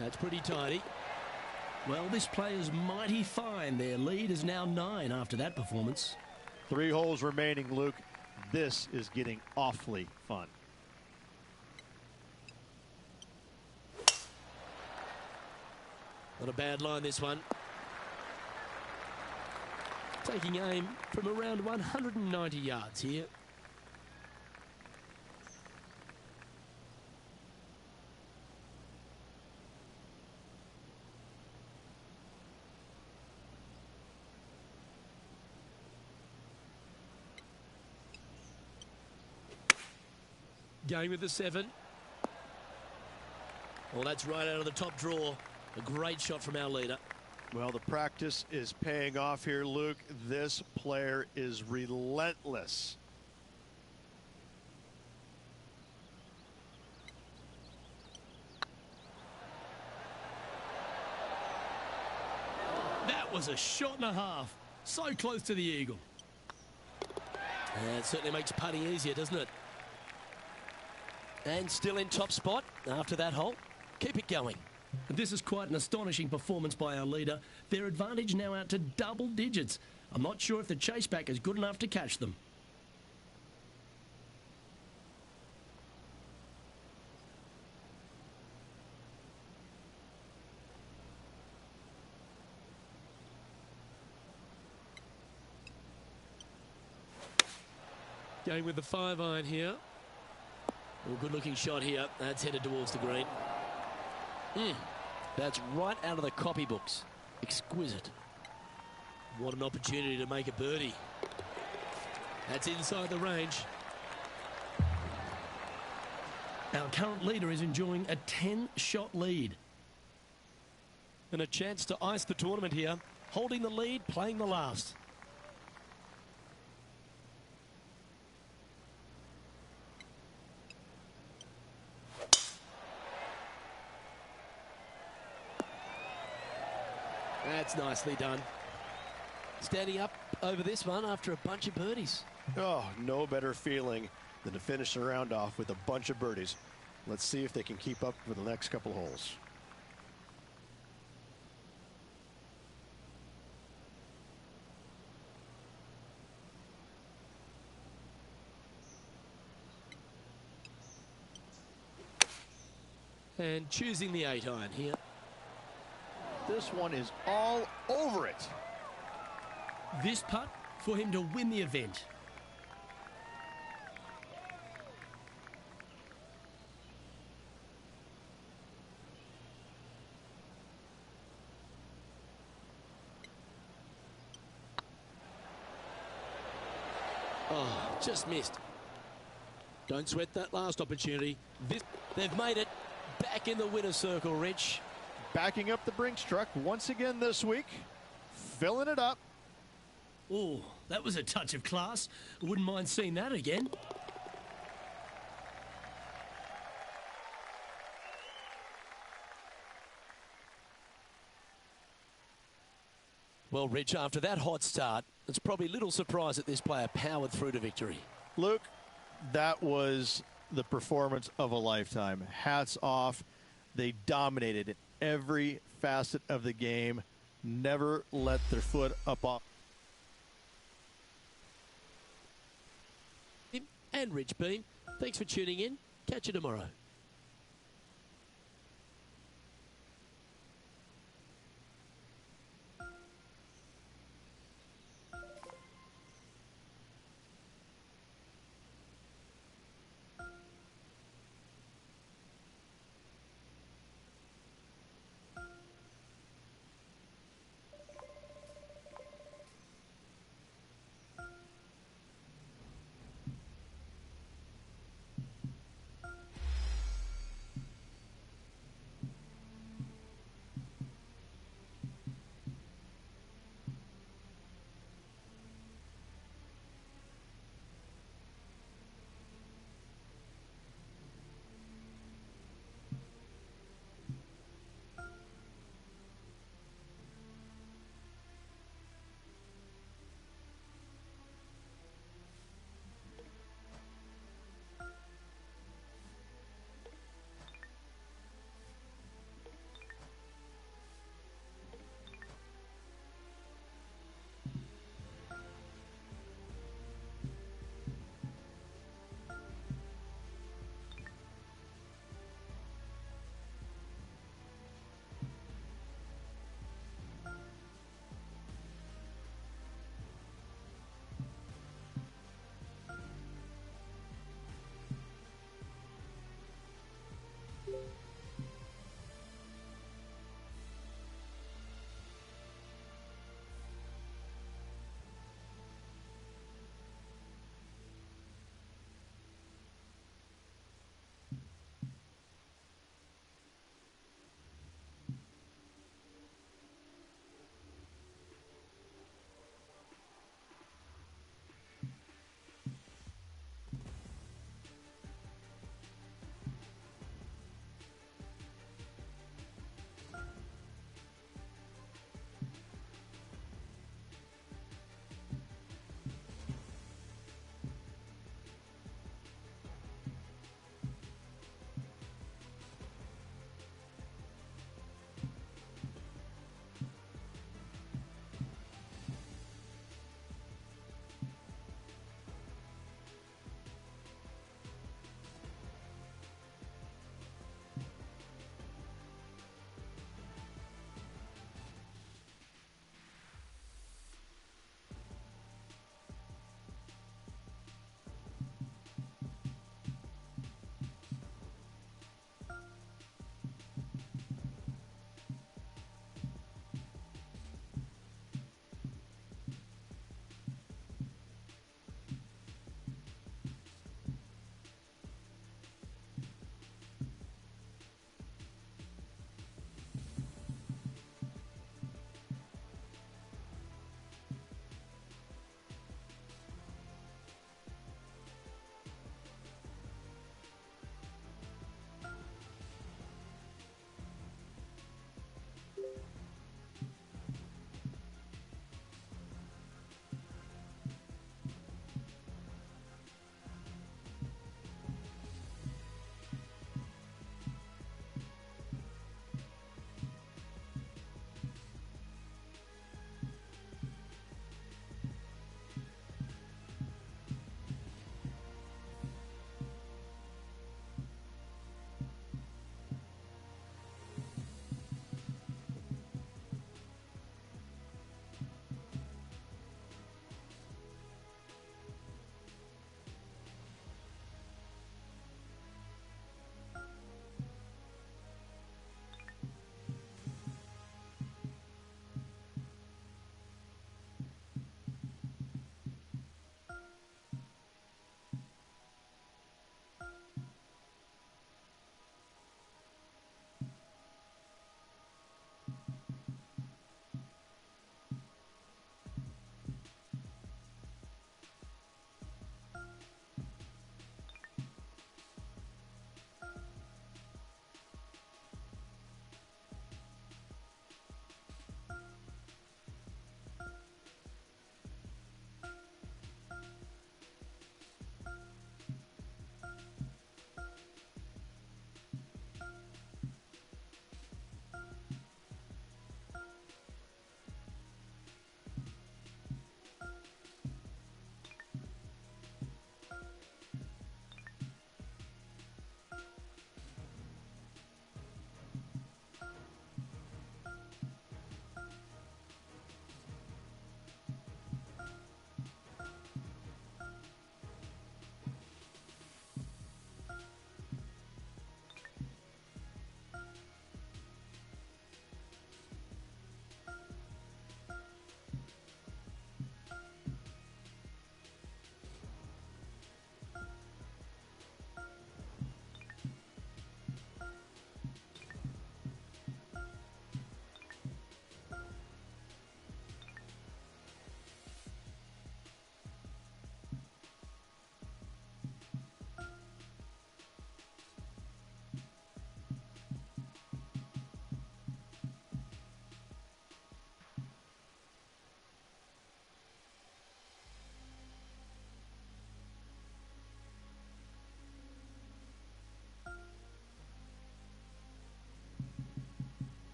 That's pretty tidy. Well, this player's mighty fine. Their lead is now 9 after that performance. 3 holes remaining, Luke. This is getting awfully fun. Not a bad line, this one. Taking aim from around 190 yards here. Going with the 7. Well, that's right out of the top draw. A great shot from our leader. Well, the practice is paying off here, Luke. This player is relentless. That was a shot and a half. So close to the eagle. It certainly makes putting easier, doesn't it? And still in top spot after that hole. Keep it going. This is quite an astonishing performance by our leader. Their advantage now out to double digits. I'm not sure if the chase back is good enough to catch them. Going with the 5-iron here. Well, good looking shot here. That's headed towards the green. That's right out of the copybooks. Exquisite. What an opportunity to make a birdie. That's inside the range. Our current leader is enjoying a 10-shot lead. And a chance to ice the tournament here. Holding the lead, playing the last. That's nicely done. Standing up over this one after a bunch of birdies. Oh, no better feeling than to finish the round off with a bunch of birdies. Let's see if they can keep up for the next couple holes. And choosing the 8-iron here. This one is all over it. This putt for him to win the event. Oh, just missed. Don't sweat that last opportunity. They've made it back in the winner's circle, Rich. Backing up the Brinks truck once again this week. Filling it up. Oh, that was a touch of class. Wouldn't mind seeing that again. Well, Rich, after that hot start, it's probably little surprise that this player powered through to victory. Luke, that was the performance of a lifetime. Hats off. They dominated in every facet of the game. Never let their foot up off. And Rich Beam, thanks for tuning in. Catch you tomorrow.